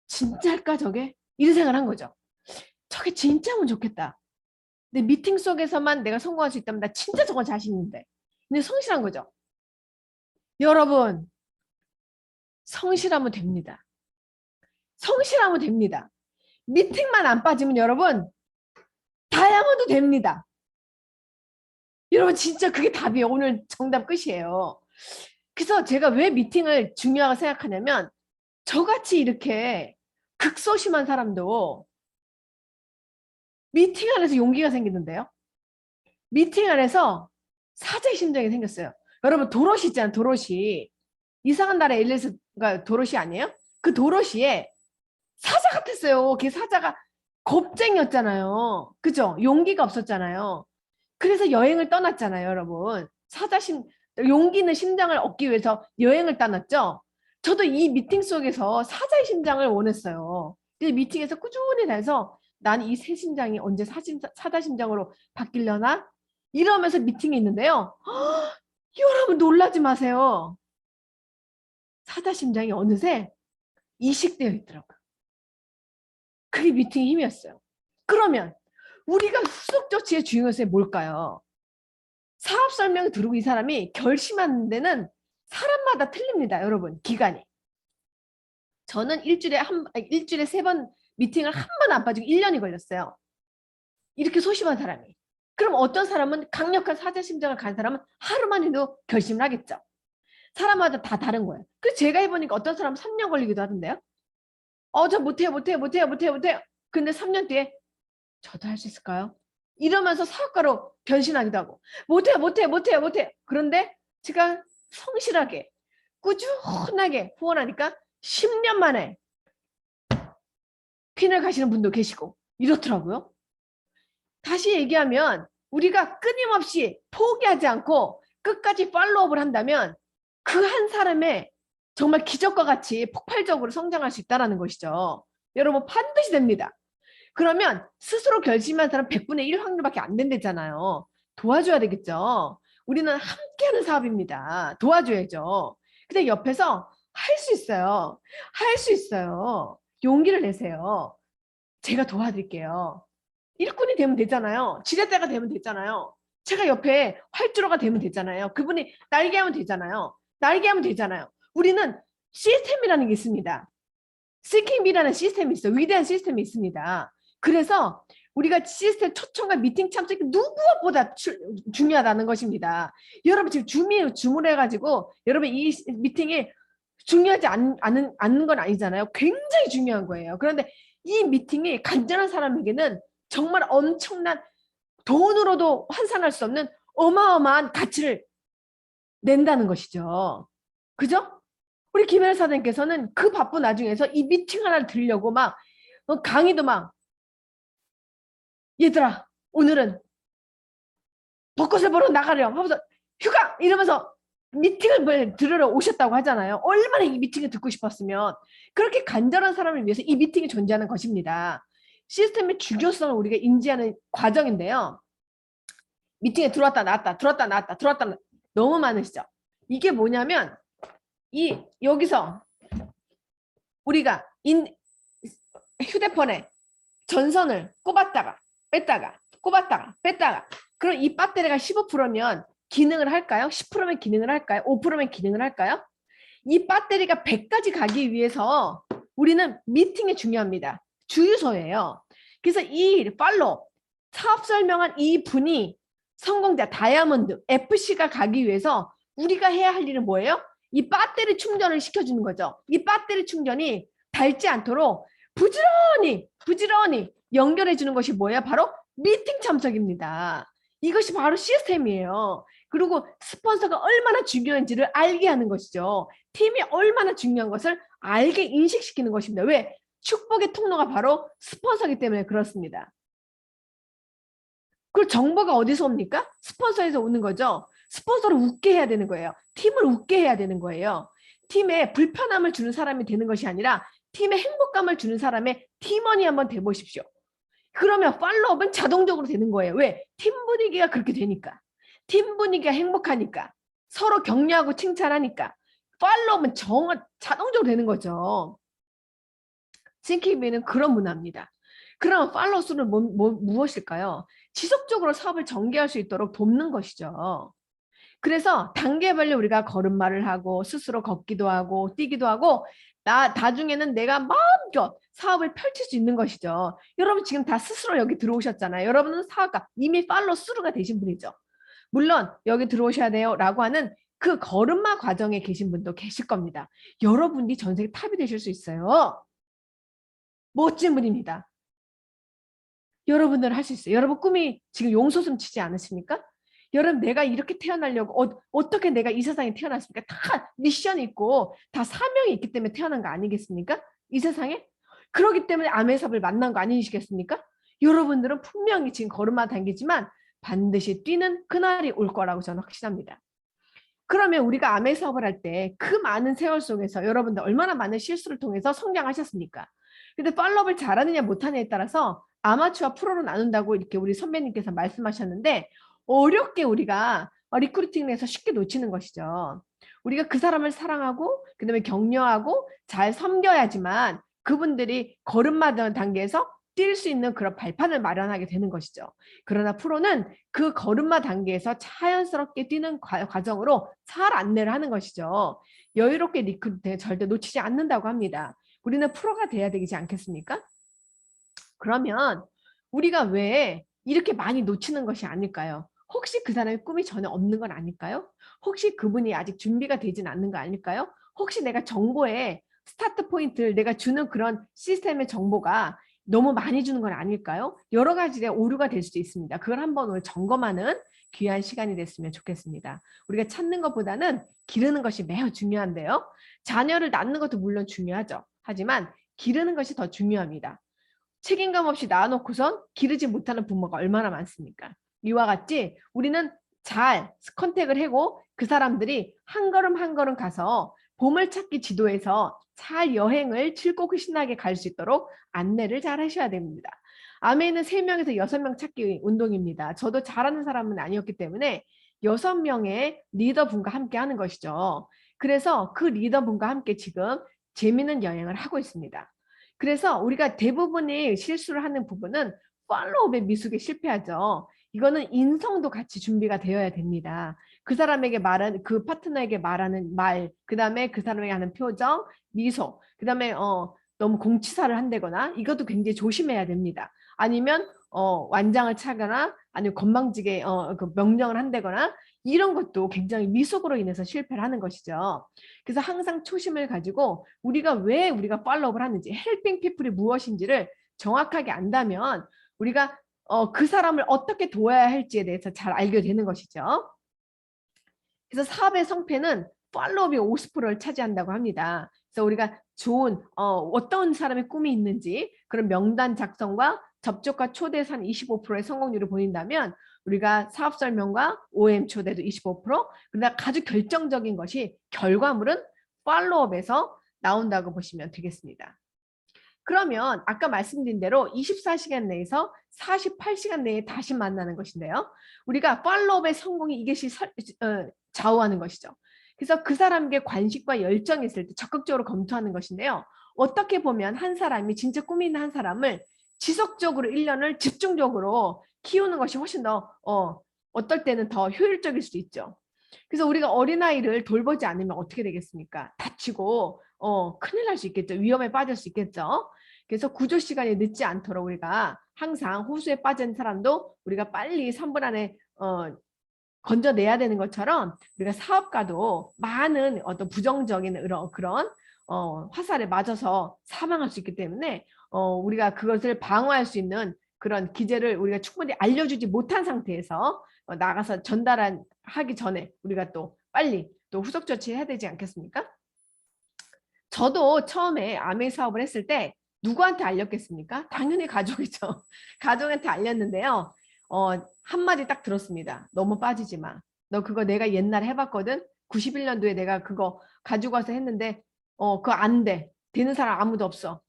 진짜일까 저게? 이런 생각을 한 거죠. 저게 진짜면 좋겠다. 근데 미팅 속에서만 내가 성공할 수 있다면 나 진짜 저건 자신 있는데. 근데 성실한 거죠. 여러분 성실하면 됩니다. 성실하면 됩니다. 미팅만 안 빠지면 여러분 다이아몬드 됩니다. 여러분 진짜 그게 답이에요. 오늘 정답 끝이에요. 그래서 제가 왜 미팅을 중요하게 생각하냐면 저같이 이렇게 극소심한 사람도 미팅 안에서 용기가 생기는데요. 미팅 안에서 사제 심정이 생겼어요. 여러분 도로시 있잖아요. 도로시. 이상한 나라 앨리스가 도로시 아니에요? 그 도로시에 사자 같았어요. 그 사자가 겁쟁이였잖아요. 그죠? 용기가 없었잖아요. 그래서 여행을 떠났잖아요, 여러분. 용기 있는 심장을 얻기 위해서 여행을 떠났죠. 저도 이 미팅 속에서 사자의 심장을 원했어요. 근데 미팅에서 꾸준히 다해서 난 이 새 심장이 언제 사자 심장으로 바뀌려나? 이러면서 미팅이 있는데요. 여러분 놀라지 마세요. 사자 심장이 어느새 이식되어 있더라고요. 그게 미팅의 힘이었어요. 그러면 우리가 후속 조치의 중요한 것이 뭘까요? 사업 설명 들고 이 사람이 결심하는 데는 사람마다 틀립니다, 여러분. 기간이. 저는 일주일에 3번 미팅을 한 번 안 빠지고 1년이 걸렸어요. 이렇게 소심한 사람이. 그럼 어떤 사람은 강력한 사자 심장을 간 사람은 하루만 해도 결심을 하겠죠. 사람마다 다 다른 거예요. 그래서 제가 해보니까 어떤 사람은 3년 걸리기도 하던데요. 저 못해요. 근데 3년 뒤에 저도 할 수 있을까요? 이러면서 사업가로 변신하기도 하고 못해요. 그런데 제가 성실하게 꾸준하게 후원하니까 10년 만에 퀸을 가시는 분도 계시고 이렇더라고요. 다시 얘기하면 우리가 끊임없이 포기하지 않고 끝까지 팔로우업을 한다면 그 한 사람의 정말 기적과 같이 폭발적으로 성장할 수 있다는 것이죠. 여러분 반드시 됩니다. 그러면 스스로 결심한 사람 100분의 1 확률밖에 안 된다잖아요. 도와줘야 되겠죠. 우리는 함께하는 사업입니다. 도와줘야죠. 근데 옆에서 할 수 있어요. 할 수 있어요. 용기를 내세요. 제가 도와드릴게요. 일꾼이 되면 되잖아요. 지렛대가 되면 되잖아요. 제가 옆에 활주로가 되면 되잖아요. 그분이 날개하면 되잖아요. 날개하면 되잖아요. 우리는 시스템이라는 게 있습니다. 싱킹비라는 시스템이 있어요. 위대한 시스템이 있습니다. 그래서 우리가 시스템 초청과 미팅 참석이 누구보다 중요하다는 것입니다. 여러분 지금 주문해가지고 여러분 이 미팅이 중요하지 않는 건 아니잖아요. 굉장히 중요한 거예요. 그런데 이 미팅이 간절한 사람에게는 정말 엄청난 돈으로도 환산할 수 없는 어마어마한 가치를 낸다는 것이죠. 그죠? 우리 김혜라 사장님께서는 그 바쁜 와중에서 이 미팅 하나를 들으려고 막 강의도 막 얘들아 오늘은 벚꽃을 보러 나가렴 하면서 휴가 이러면서 미팅을 들으러 오셨다고 하잖아요. 얼마나 이 미팅을 듣고 싶었으면. 그렇게 간절한 사람을 위해서 이 미팅이 존재하는 것입니다. 시스템의 중요성을 우리가 인지하는 과정인데요. 미팅에 들어왔다 나왔다 들어왔다 나왔다 들어왔다 나왔다. 너무 많으시죠. 이게 뭐냐면 여기서 우리가 휴대폰에 전선을 꼽았다가 뺐다가 꼽았다가 뺐다가 그럼 이 배터리가 15%면 기능을 할까요? 10%면 기능을 할까요? 5%면 기능을 할까요? 이 배터리가 100까지 가기 위해서 우리는 미팅이 중요합니다. 주유소예요. 그래서 이 팔로우 사업 설명한 이 분이 성공자 다이아몬드 FC가 가기 위해서 우리가 해야 할 일은 뭐예요? 이 배터리 충전을 시켜주는 거죠. 이 배터리 충전이 닳지 않도록 부지런히 연결해 주는 것이 뭐예요? 바로 미팅 참석입니다. 이것이 바로 시스템이에요. 그리고 스폰서가 얼마나 중요한지를 알게 하는 것이죠. 팀이 얼마나 중요한 것을 알게 인식시키는 것입니다. 왜? 축복의 통로가 바로 스폰서이기 때문에 그렇습니다. 그 정보가 어디서 옵니까? 스폰서에서 오는 거죠. 스폰서를 웃게 해야 되는 거예요. 팀을 웃게 해야 되는 거예요. 팀에 불편함을 주는 사람이 되는 것이 아니라 팀에 행복감을 주는 사람의 팀원이 한번 돼보십시오. 그러면 팔로업은 자동적으로 되는 거예요. 왜? 팀 분위기가 그렇게 되니까. 팀 분위기가 행복하니까. 서로 격려하고 칭찬하니까. 팔로업은 자동적으로 되는 거죠. 싱킹비는 그런 문화입니다. 그럼 팔로우 수는 무엇일까요? 지속적으로 사업을 전개할 수 있도록 돕는 것이죠. 그래서 단계별로 우리가 걸음마를 하고 스스로 걷기도 하고 뛰기도 하고 나중에는 내가 마음껏 사업을 펼칠 수 있는 것이죠. 여러분 지금 다 스스로 여기 들어오셨잖아요. 여러분은 사업가 이미 팔로우 수루가 되신 분이죠. 물론 여기 들어오셔야 돼요 라고 하는 그 걸음마 과정에 계신 분도 계실 겁니다. 여러분이 전 세계 탑이 되실 수 있어요. 멋진 분입니다. 여러분들은 할 수 있어요. 여러분 꿈이 지금 용솟음 치지 않으십니까? 여러분 내가 이렇게 태어나려고 어떻게 내가 이 세상에 태어났습니까? 다 미션이 있고 다 사명이 있기 때문에 태어난 거 아니겠습니까? 이 세상에? 그렇기 때문에 아메삽을 만난 거 아니시겠습니까? 여러분들은 분명히 지금 걸음마 당기지만 반드시 뛰는 그날이 올 거라고 저는 확신합니다. 그러면 우리가 아메 사업을 할 때 그 많은 세월 속에서 여러분들 얼마나 많은 실수를 통해서 성장하셨습니까? 근데 팔로업을 잘하느냐 못하느냐에 따라서 아마추어 프로로 나눈다고 이렇게 우리 선배님께서 말씀하셨는데 어렵게 우리가 리크루팅을 해서 쉽게 놓치는 것이죠. 우리가 그 사람을 사랑하고 그다음에 격려하고 잘 섬겨야지만 그분들이 걸음마 단계에서 뛸 수 있는 그런 발판을 마련하게 되는 것이죠. 그러나 프로는 그 걸음마 단계에서 자연스럽게 뛰는 과정으로 잘 안내를 하는 것이죠. 여유롭게 리크루트 절대 놓치지 않는다고 합니다. 우리는 프로가 돼야 되지 않겠습니까? 그러면 우리가 왜 이렇게 많이 놓치는 것이 아닐까요? 혹시 그 사람의 꿈이 전혀 없는 건 아닐까요? 혹시 그분이 아직 준비가 되진 않는 거 아닐까요? 혹시 내가 정보에 스타트 포인트를 내가 주는 그런 시스템의 정보가 너무 많이 주는 건 아닐까요? 여러 가지의 오류가 될 수도 있습니다. 그걸 한번 오늘 점검하는 귀한 시간이 됐으면 좋겠습니다. 우리가 찾는 것보다는 기르는 것이 매우 중요한데요. 자녀를 낳는 것도 물론 중요하죠. 하지만 기르는 것이 더 중요합니다. 책임감 없이 낳아놓고선 기르지 못하는 부모가 얼마나 많습니까? 이와 같이 우리는 잘 컨택을 하고 그 사람들이 한 걸음 한 걸음 가서 보물찾기 지도에서 잘 여행을 즐겁고 신나게 갈 수 있도록 안내를 잘 하셔야 됩니다. 아메는 3명에서 6명 찾기 운동입니다. 저도 잘하는 사람은 아니었기 때문에 6명의 리더분과 함께 하는 것이죠. 그래서 그 리더분과 함께 지금 재미있는 여행을 하고 있습니다. 그래서 우리가 대부분의 실수를 하는 부분은 팔로우업의 미숙에 실패하죠. 이거는 인성도 같이 준비가 되어야 됩니다. 그 사람에게 말하는 그 파트너에게 말하는 말, 그다음에 그 사람에게 하는 표정, 미소, 그다음에 너무 공치사를 한다거나 이것도 굉장히 조심해야 됩니다. 아니면 완장을 차거나 아니면 건방지게 그 명령을 한다거나 이런 것도 굉장히 미숙으로 인해서 실패를 하는 것이죠. 그래서 항상 초심을 가지고 우리가 왜 우리가 팔로우업을 하는지 헬핑 피플이 무엇인지를 정확하게 안다면 우리가 그 사람을 어떻게 도와야 할지에 대해서 잘 알게 되는 것이죠. 그래서 사업의 성패는 팔로우업이 50%를 차지한다고 합니다. 그래서 우리가 좋은 어떤 사람의 꿈이 있는지 그런 명단 작성과 접촉과 초대에서 한 25%의 성공률을 보인다면 우리가 사업 설명과 OM 초대도 25%, 그러나 아주 결정적인 것이 결과물은 팔로업에서 나온다고 보시면 되겠습니다. 그러면 아까 말씀드린 대로 24시간 내에서 48시간 내에 다시 만나는 것인데요. 우리가 팔로업의 성공이 이것이 좌우하는 것이죠. 그래서 그 사람에게 관심과 열정이 있을 때 적극적으로 검토하는 것인데요. 어떻게 보면 한 사람이 진짜 꿈이 있는 한 사람을 지속적으로 1년을 집중적으로 키우는 것이 훨씬 더 어떨 때는 더 효율적일 수도 있죠. 그래서 우리가 어린아이를 돌보지 않으면 어떻게 되겠습니까? 다치고 큰일 날 수 있겠죠. 위험에 빠질 수 있겠죠. 그래서 구조 시간이 늦지 않도록 우리가 항상 호수에 빠진 사람도 우리가 빨리 3분 안에 건져내야 되는 것처럼 우리가 사업가도 많은 어떤 부정적인 그런 화살에 맞아서 사망할 수 있기 때문에 우리가 그것을 방어할 수 있는 그런 기제를 우리가 충분히 알려주지 못한 상태에서 나가서 전달하기 전에 우리가 또 빨리 또 후속 조치해야 되지 않겠습니까? 저도 처음에 아메 사업을 했을 때 누구한테 알렸겠습니까? 당연히 가족이죠. 가족한테 알렸는데요. 한마디 딱 들었습니다. 너무 빠지지 마. 너 그거 내가 옛날에 해봤거든. 91년도에 내가 그거 가지고 와서 했는데 그거 안 돼. 되는 사람 아무도 없어.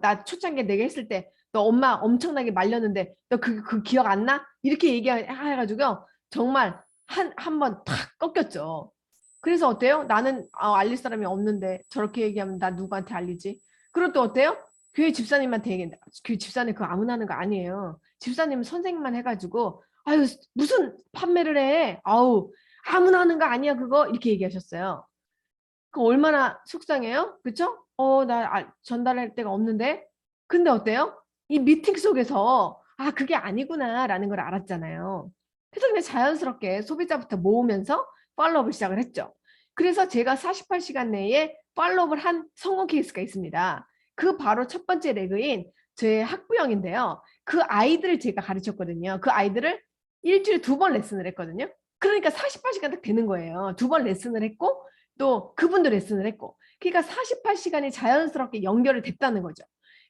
나 초창기에 내가 했을 때 너 엄마 엄청나게 말렸는데 너 그 기억 안 나? 이렇게 얘기해가지고 정말 한 번 탁 꺾였죠. 그래서 어때요? 나는 알릴 사람이 없는데 저렇게 얘기하면 나 누구한테 알리지? 그리고 또 어때요? 교회 집사님한테 얘기한다. 교회 집사님 그거 아무나 하는 거 아니에요. 집사님은 선생님만 해가지고 아유 무슨 판매를 해? 아우 아무나 하는 거 아니야 그거 이렇게 얘기하셨어요. 그 얼마나 속상해요? 그쵸? 나 전달할 데가 없는데. 근데 어때요? 이 미팅 속에서 그게 아니구나 라는 걸 알았잖아요. 그래서 그냥 자연스럽게 소비자부터 모으면서 팔로업을 시작을 했죠. 그래서 제가 48시간 내에 팔로업을 한 성공 케이스가 있습니다. 그 바로 첫 번째 레그인 제 학부형인데요. 그 아이들을 제가 가르쳤거든요. 그 아이들을 일주일에 2번 레슨을 했거든요. 그러니까 48시간 딱 되는 거예요. 2번 레슨을 했고 또 그분도 레슨을 했고 그러니까 48시간이 자연스럽게 연결이 됐다는 거죠.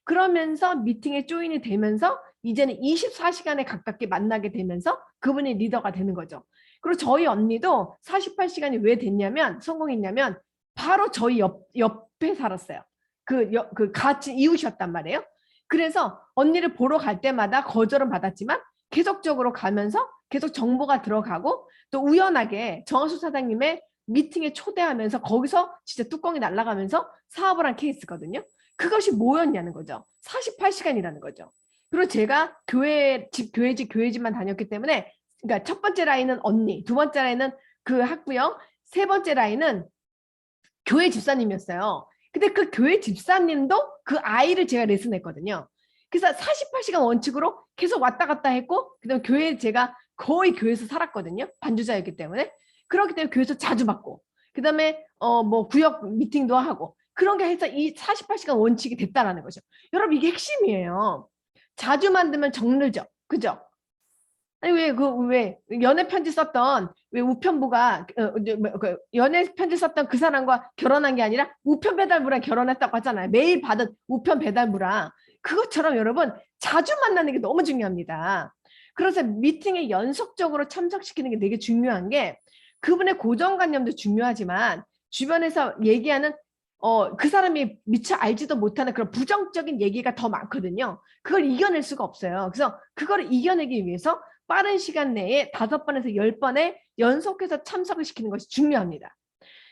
그러면서 미팅에 조인이 되면서 이제는 24시간에 가깝게 만나게 되면서 그분이 리더가 되는 거죠. 그리고 저희 언니도 48시간이 왜 됐냐면 성공했냐면 바로 저희 옆에 살았어요. 그 같이 이웃이었단 말이에요. 그래서 언니를 보러 갈 때마다 거절은 받았지만 계속적으로 가면서 계속 정보가 들어가고 또 우연하게 정하수 사장님의 미팅에 초대하면서 거기서 진짜 뚜껑이 날아가면서 사업을 한 케이스거든요. 그것이 뭐였냐는 거죠. 48시간이라는 거죠. 그리고 제가 교회집만 다녔기 때문에 그러니까 첫 번째 라인은 언니, 두 번째 라인은 그 학부형, 세 번째 라인은 교회 집사님이었어요. 근데 그 교회 집사님도 그 아이를 제가 레슨했거든요. 그래서 48시간 원칙으로 계속 왔다 갔다 했고 그다음에 제가 거의 교회에서 살았거든요. 반주자였기 때문에. 그렇기 때문에 교회에서 자주 받고 그다음에 뭐 구역 미팅도 하고 그런 게 해서 이 48시간 원칙이 됐다라는 거죠. 여러분 이게 핵심이에요. 자주 만들면 정르죠. 그죠? 아니 왜 연애 편지 썼던 왜 우편부가 연애 편지 썼던 그 사람과 결혼한 게 아니라 우편 배달부랑 결혼했다고 하잖아요. 매일 받은 우편 배달부랑 그것처럼 여러분 자주 만나는 게 너무 중요합니다. 그래서 미팅에 연속적으로 참석시키는 게 되게 중요한 게 그분의 고정관념도 중요하지만 주변에서 얘기하는 그 사람이 미처 알지도 못하는 그런 부정적인 얘기가 더 많거든요. 그걸 이겨낼 수가 없어요. 그래서 그걸 이겨내기 위해서 빠른 시간 내에 5번에서 10번에 연속해서 참석을 시키는 것이 중요합니다.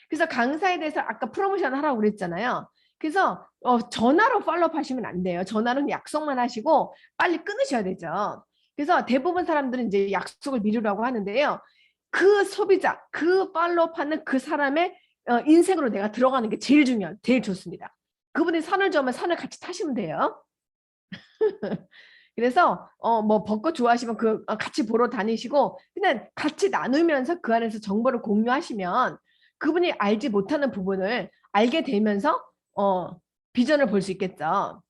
그래서 강사에 대해서 아까 프로모션 하라고 그랬잖아요. 그래서 전화로 팔로업 하시면 안 돼요. 전화로는 약속만 하시고 빨리 끊으셔야 되죠. 그래서 대부분 사람들은 이제 약속을 미루라고 하는데요. 그 소비자, 그 팔로업하는 그 사람의 인생으로 내가 들어가는 게 제일 좋습니다. 그분이 산을 좋으면 산을 같이 타시면 돼요. 그래서 뭐 벚꽃 좋아하시면 그 같이 보러 다니시고 그냥 같이 나누면서 그 안에서 정보를 공유하시면 그분이 알지 못하는 부분을 알게 되면서 비전을 볼 수 있겠죠.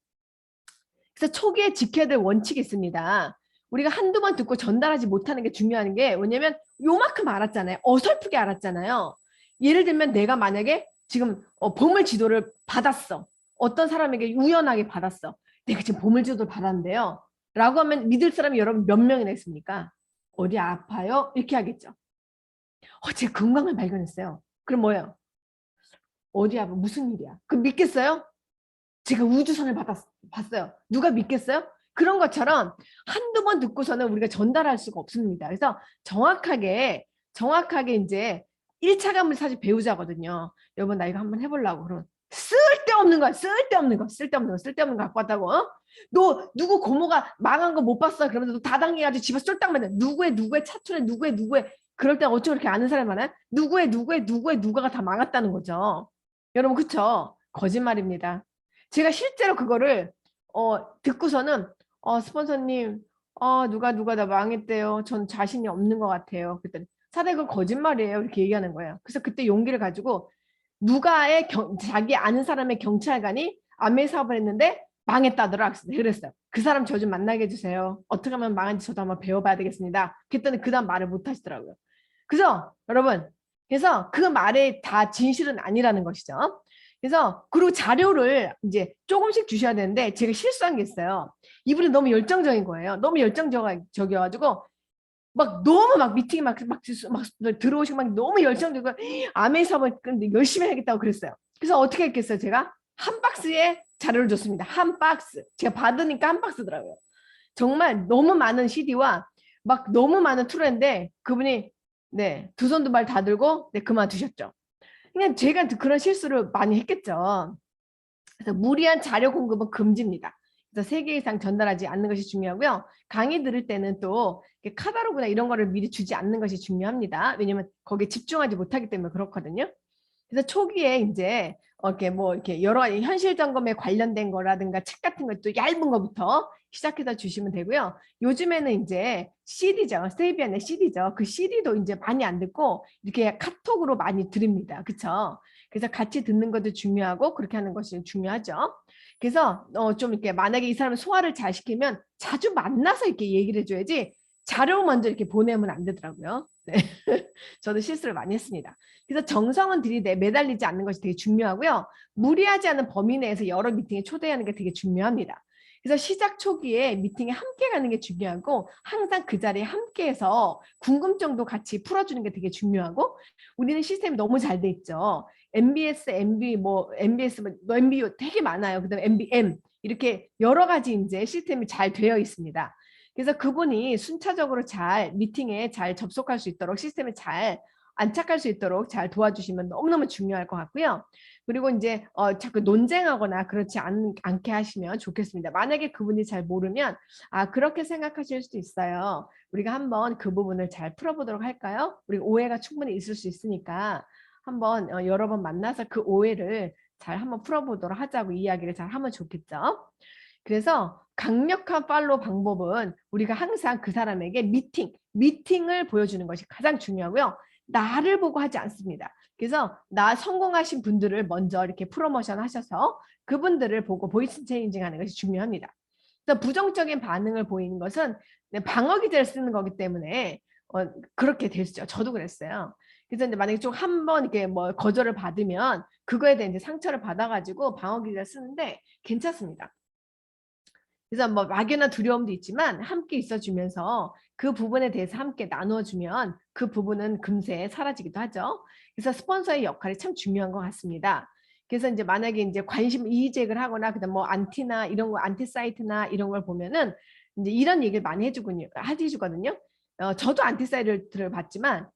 그래서 초기에 지켜야 될 원칙이 있습니다. 우리가 한두 번 듣고 전달하지 못하는 게 중요한 게 뭐냐면 요만큼 알았잖아요. 어설프게 알았잖아요. 예를 들면 내가 만약에 지금 보물 지도를 받았어. 어떤 사람에게 우연하게 받았어. 내가 지금 보물 지도를 받았는데요. 라고 하면 믿을 사람이 여러분 몇 명이나 있습니까? 어디 아파요? 이렇게 하겠죠. 제가 건강을 발견했어요. 그럼 뭐예요? 어디 아파? 무슨 일이야? 그 믿겠어요? 제가 우주선을 봤어요. 누가 믿겠어요? 그런 것처럼 한두 번 듣고서는 우리가 전달할 수가 없습니다. 그래서 정확하게 이제 1차감을 사실 배우자거든요. 여러분 나 이거 한번 해보려고. 그러면 쓸데없는 거 갖고 왔다고. 너 누구 고모가 망한 거 못 봤어? 그러면 너 다당해가지고 집에 쏠딱 맞아. 누구의 차촌에 누구의 그럴 때 어쩜 그렇게 아는 사람이 많아요? 누가가 다 망했다는 거죠. 여러분 그쵸? 거짓말입니다. 제가 실제로 그거를 듣고서는 스폰서님 누가 다 망했대요. 전 자신이 없는 것 같아요. 그랬더니 사대 그 거짓말이에요. 이렇게 얘기하는 거예요. 그래서 그때 용기를 가지고 자기 아는 사람의 경찰관이 암웨이 사업을 했는데 망했다더라. 그랬어요. 그 사람 저 좀 만나게 해주세요. 어떻게 하면 망한지 저도 한번 배워봐야 되겠습니다. 그랬더니 그 다음 말을 못 하시더라고요. 그래서 여러분 그래서 그 말이 다 진실은 아니라는 것이죠. 그래서 그리고 자료를 이제 조금씩 주셔야 되는데 제가 실수한 게 있어요. 이분이 너무 열정적인 거예요. 너무 열정적이어가지고 막 너무 막 미팅이 막 들어오시고 막 너무 열정적이고 암의 사업을 열심히 하겠다고 그랬어요. 그래서 어떻게 했겠어요? 제가 한 박스에 자료를 줬습니다. 한 박스. 제가 받으니까 한 박스더라고요. 정말 너무 많은 CD와 막 너무 많은 툴인데 그분이 네, 두 손 두 발 다 들고 네, 그만두셨죠. 그냥 제가 그런 실수를 많이 했겠죠. 그래서 무리한 자료 공급은 금지입니다. 그래서 3개 이상 전달하지 않는 것이 중요하고요. 강의 들을 때는 또 카타로그나 이런 거를 미리 주지 않는 것이 중요합니다. 왜냐면 거기에 집중하지 못하기 때문에 그렇거든요. 그래서 초기에 이제 이렇게 여러 가지 현실 점검에 관련된 거라든가 책 같은 것도 얇은 거부터 시작해서 주시면 되고요. 요즘에는 이제 CD죠. 스테이비안의 CD죠. 그 CD도 이제 많이 안 듣고 이렇게 카톡으로 많이 드립니다. 그렇죠? 그래서 같이 듣는 것도 중요하고 그렇게 하는 것이 중요하죠. 그래서 좀 이렇게 만약에 이 사람을 소화를 잘 시키면 자주 만나서 이렇게 얘기를 해줘야지 자료 먼저 이렇게 보내면 안 되더라고요. 네. 저도 실수를 많이 했습니다. 그래서 정성은 들이대 매달리지 않는 것이 되게 중요하고요. 무리하지 않은 범위 내에서 여러 미팅에 초대하는 게 되게 중요합니다. 그래서 시작 초기에 미팅에 함께 가는 게 중요하고 항상 그 자리에 함께해서 궁금증도 같이 풀어주는 게 되게 중요하고 우리는 시스템이 너무 잘 돼 있죠. MBS, MB, MBS, MBO 되게 많아요. 그다음에 MBM 이렇게 여러 가지 이제 시스템이 잘 되어 있습니다. 그래서 그분이 순차적으로 잘 미팅에 잘 접속할 수 있도록 시스템에 잘 안착할 수 있도록 잘 도와주시면 너무너무 중요할 것 같고요. 그리고 이제 자꾸 논쟁하거나 그렇지 않게 하시면 좋겠습니다. 만약에 그분이 잘 모르면 그렇게 생각하실 수도 있어요. 우리가 한번 그 부분을 잘 풀어보도록 할까요? 우리 오해가 충분히 있을 수 있으니까 한번 여러 번 만나서 그 오해를 잘 한번 풀어보도록 하자고 이야기를 잘 하면 좋겠죠. 그래서 강력한 팔로우 방법은 우리가 항상 그 사람에게 미팅을 보여주는 것이 가장 중요하고요. 나를 보고 하지 않습니다. 그래서 나 성공하신 분들을 먼저 이렇게 프로모션 하셔서 그분들을 보고 보이스 체인징 하는 것이 중요합니다. 그래서 부정적인 반응을 보이는 것은 방어 기제를 쓰는 거기 때문에 그렇게 되죠. 저도 그랬어요. 그래서 이제 만약에 좀 한번 이렇게 거절을 받으면 그거에 대한 이제 상처를 받아가지고 방어 기제를 쓰는데 괜찮습니다. 그래서 막연한 두려움도 있지만 함께 있어주면서 그 부분에 대해서 함께 나눠주면 그 부분은 금세 사라지기도 하죠. 그래서 스폰서의 역할이 참 중요한 것 같습니다. 그래서 이제 만약에 이제 관심 이의제기를 하거나 그다음 안티나 이런 거 안티 사이트나 이런 걸 보면은 이제 이런 얘기를 많이 해주거든요. 저도 안티 사이트를 봤지만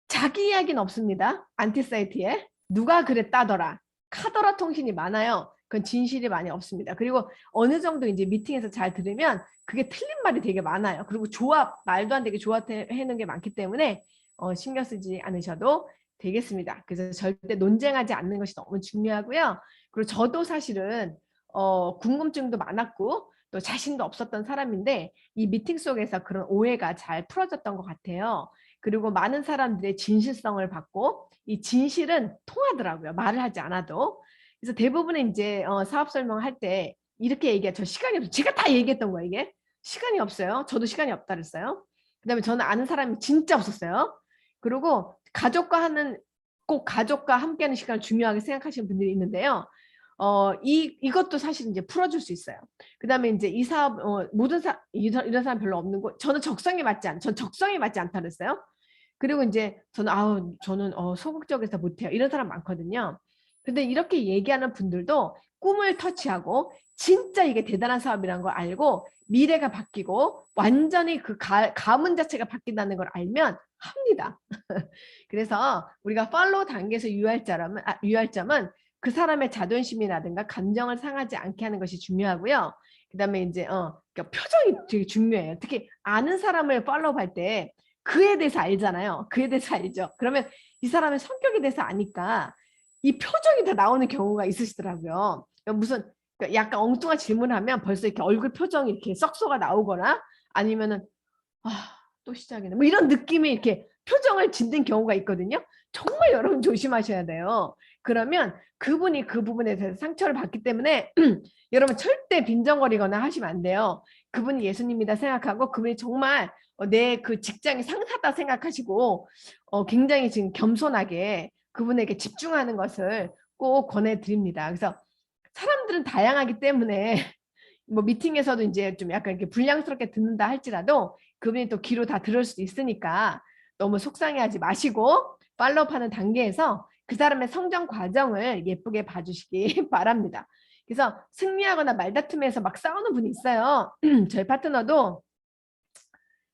자기 이야기는 없습니다. 안티 사이트에 누가 그랬다더라. 카더라 통신이 많아요. 그건 진실이 많이 없습니다. 그리고 어느 정도 이제 미팅에서 잘 들으면 그게 틀린 말이 되게 많아요. 그리고 말도 안 되게 조합해놓은 게 많기 때문에 신경 쓰지 않으셔도 되겠습니다. 그래서 절대 논쟁하지 않는 것이 너무 중요하고요. 그리고 저도 사실은 궁금증도 많았고 또 자신도 없었던 사람인데 이 미팅 속에서 그런 오해가 잘 풀어졌던 것 같아요. 그리고 많은 사람들의 진실성을 받고 이 진실은 통하더라고요. 말을 하지 않아도. 그래서 대부분의 이제 사업 설명할 때 이렇게 얘기해. 저 시간이 없어요. 제가 다 얘기했던 거예요, 이게. 시간이 없어요. 저도 시간이 없다 그랬어요. 그다음에 저는 아는 사람이 진짜 없었어요. 그리고 가족과 하는 꼭 가족과 함께하는 시간을 중요하게 생각하시는 분들이 있는데요. 이것도 사실 이제 풀어줄 수 있어요. 그다음에 이제 이 사업, 모든 이런 사람 별로 없는 거. 저는 적성에 맞지 않다 그랬어요. 그리고 이제 저는 소극적이라서 못해요. 이런 사람 많거든요. 근데 이렇게 얘기하는 분들도 꿈을 터치하고 진짜 이게 대단한 사업이라는 걸 알고 미래가 바뀌고 완전히 그 가문 자체가 바뀐다는 걸 알면 합니다. 그래서 우리가 팔로우 단계에서 유의할 점은 그 사람의 자존심이라든가 감정을 상하지 않게 하는 것이 중요하고요. 그다음에 이제 그러니까 표정이 되게 중요해요. 특히 아는 사람을 팔로우할 때 그에 대해서 알잖아요. 그에 대해서 알죠. 그러면 이 사람의 성격에 대해서 아니까 이 표정이 다 나오는 경우가 있으시더라고요. 무슨 약간 엉뚱한 질문을 하면 벌써 이렇게 얼굴 표정이 이렇게 썩소가 나오거나 아니면은 또 시작이네. 뭐 이런 느낌이 이렇게 표정을 짓는 경우가 있거든요. 정말 여러분 조심하셔야 돼요. 그러면 그분이 그 부분에 대해서 상처를 받기 때문에 여러분 절대 빈정거리거나 하시면 안 돼요. 그분이 예수님이다 생각하고 그분이 정말 내 그 직장의 상사다 생각하시고 굉장히 지금 겸손하게 그분에게 집중하는 것을 꼭 권해드립니다. 그래서 사람들은 다양하기 때문에 뭐 미팅에서도 이제 좀 약간 이렇게 불량스럽게 듣는다 할지라도 그분이 또 귀로 다 들을 수도 있으니까 너무 속상해하지 마시고 팔로우하는 단계에서 그 사람의 성장 과정을 예쁘게 봐주시기 바랍니다. 그래서 승리하거나 말다툼에서 막 싸우는 분이 있어요. 저희 파트너도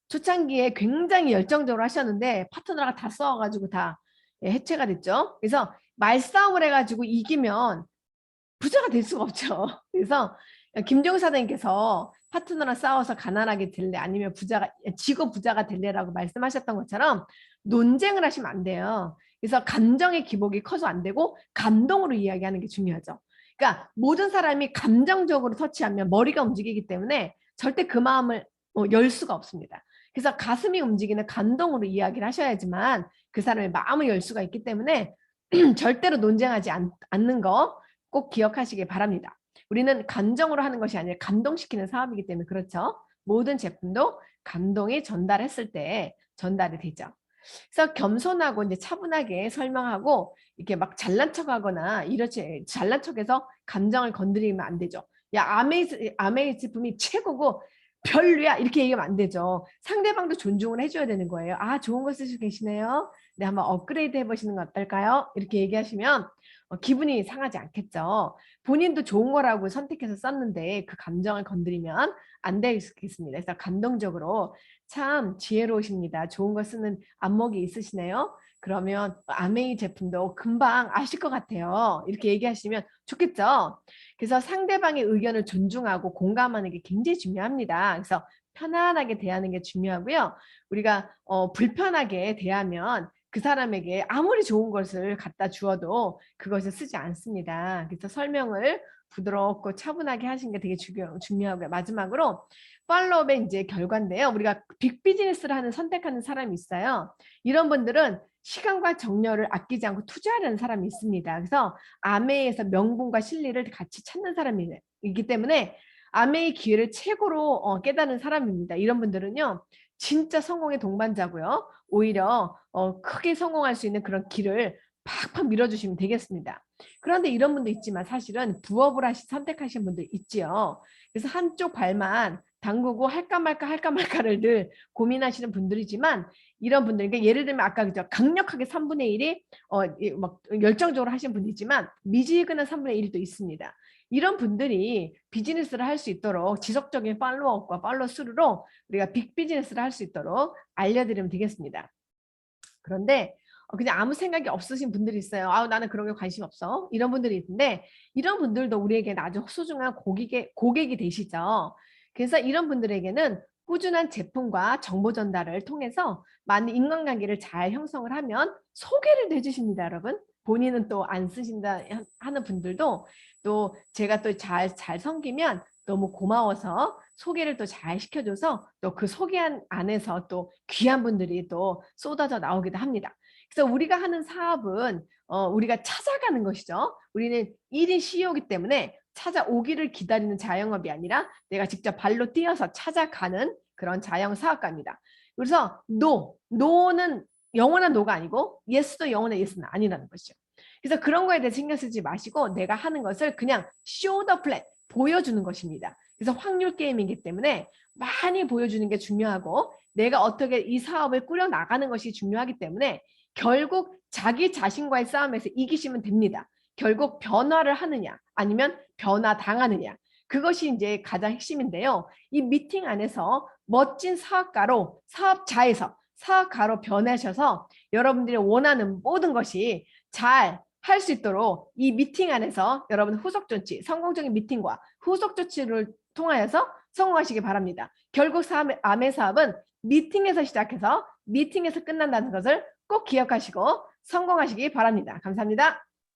초창기에 굉장히 열정적으로 하셨는데 파트너가 다 싸워가지고 다 해체가 됐죠. 그래서 말싸움을 해가지고 이기면 부자가 될 수가 없죠. 그래서 김종우 사장님께서 파트너랑 싸워서 가난하게 될래 아니면 지고 부자가 될래라고 말씀하셨던 것처럼 논쟁을 하시면 안 돼요. 그래서 감정의 기복이 커서 안 되고 감동으로 이야기하는 게 중요하죠. 그러니까 모든 사람이 감정적으로 터치하면 머리가 움직이기 때문에 절대 그 마음을 열 수가 없습니다. 그래서 가슴이 움직이는 감동으로 이야기를 하셔야지만 그 사람의 마음을 열 수가 있기 때문에 절대로 논쟁하지 않는 거 꼭 기억하시기 바랍니다. 우리는 감정으로 하는 것이 아니라 감동시키는 사업이기 때문에 그렇죠. 모든 제품도 감동이 전달했을 때 전달이 되죠. 그래서 겸손하고 이제 차분하게 설명하고 이렇게 막 잘난 척하거나 이렇지 잘난 척해서 감정을 건드리면 안 되죠. 야 아메이 제품이 최고고 별로야 이렇게 얘기하면 안 되죠. 상대방도 존중을 해줘야 되는 거예요. 아 좋은 거 쓰시고 계시네요. 네 한번 업그레이드 해보시는 건 어떨까요? 이렇게 얘기하시면 기분이 상하지 않겠죠. 본인도 좋은 거라고 선택해서 썼는데 그 감정을 건드리면 안 되겠습니다. 그래서 감동적으로 참 지혜로우십니다. 좋은 거 쓰는 안목이 있으시네요. 그러면 아메이 제품도 금방 아실 것 같아요. 이렇게 얘기하시면 좋겠죠. 그래서 상대방의 의견을 존중하고 공감하는 게 굉장히 중요합니다. 그래서 편안하게 대하는 게 중요하고요. 우리가 불편하게 대하면 그 사람에게 아무리 좋은 것을 갖다 주어도 그것을 쓰지 않습니다. 그래서 설명을 부드럽고 차분하게 하시는 게 되게 중요하고요. 마지막으로 팔로업의 이제 결과인데요. 우리가 빅 비즈니스를 선택하는 사람이 있어요. 이런 분들은 시간과 정열을 아끼지 않고 투자하려는 사람이 있습니다. 그래서 아메이에서 명분과 진리를 같이 찾는 사람이기 때문에 아메이 기회를 최고로 깨닫는 사람입니다. 이런 분들은요. 진짜 성공의 동반자고요. 오히려 크게 성공할 수 있는 그런 길을 팍팍 밀어주시면 되겠습니다. 그런데 이런 분도 있지만 사실은 부업을 선택하신 분도 있지요. 그래서 한쪽 발만 담그고 할까 말까를 늘 고민하시는 분들이지만 이런 분들, 그러니까 예를 들면 아까 그죠 강력하게 3분의 1이 막 열정적으로 하신 분이 있지만 미지근한 3분의 1도 있습니다. 이런 분들이 비즈니스를 할 수 있도록 지속적인 팔로워업과 팔로우 스루로 우리가 빅 비즈니스를 할 수 있도록 알려드리면 되겠습니다. 그런데 그냥 아무 생각이 없으신 분들이 있어요. 나는 그런 게 관심 없어. 이런 분들이 있는데 이런 분들도 우리에게 아주 소중한 고객이 되시죠. 그래서 이런 분들에게는 꾸준한 제품과 정보 전달을 통해서 많은 인간관계를 잘 형성을 하면 소개를 해주십니다, 여러분. 본인은 또 안 쓰신다 하는 분들도 또 제가 또 잘 섬기면 너무 고마워서 소개를 또 잘 시켜줘서 또 그 소개한 안에서 또 귀한 분들이 또 쏟아져 나오기도 합니다. 그래서 우리가 하는 사업은 우리가 찾아가는 것이죠. 우리는 1인 CEO이기 때문에 찾아오기를 기다리는 자영업이 아니라 내가 직접 발로 뛰어서 찾아가는 그런 자영 사업가입니다. 그래서 노는 영원한 노가 아니고 예스도 영원한 예스는 아니라는 것이죠. 그래서 그런 거에 대해 신경 쓰지 마시고 내가 하는 것을 그냥 show the plan, 보여주는 것입니다. 그래서 확률 게임이기 때문에 많이 보여주는 게 중요하고 내가 어떻게 이 사업을 꾸려 나가는 것이 중요하기 때문에 결국 자기 자신과의 싸움에서 이기시면 됩니다. 결국 변화를 하느냐 아니면 변화 당하느냐 그것이 이제 가장 핵심인데요. 이 미팅 안에서 멋진 사업가로 사업자에서 사업가로 변하셔서 여러분들이 원하는 모든 것이 잘 할 수 있도록 이 미팅 안에서 여러분 후속 조치, 성공적인 미팅과 후속 조치를 통하여서 성공하시기 바랍니다. 결국 아메 사업은 미팅에서 시작해서 미팅에서 끝난다는 것을 꼭 기억하시고 성공하시기 바랍니다. 감사합니다.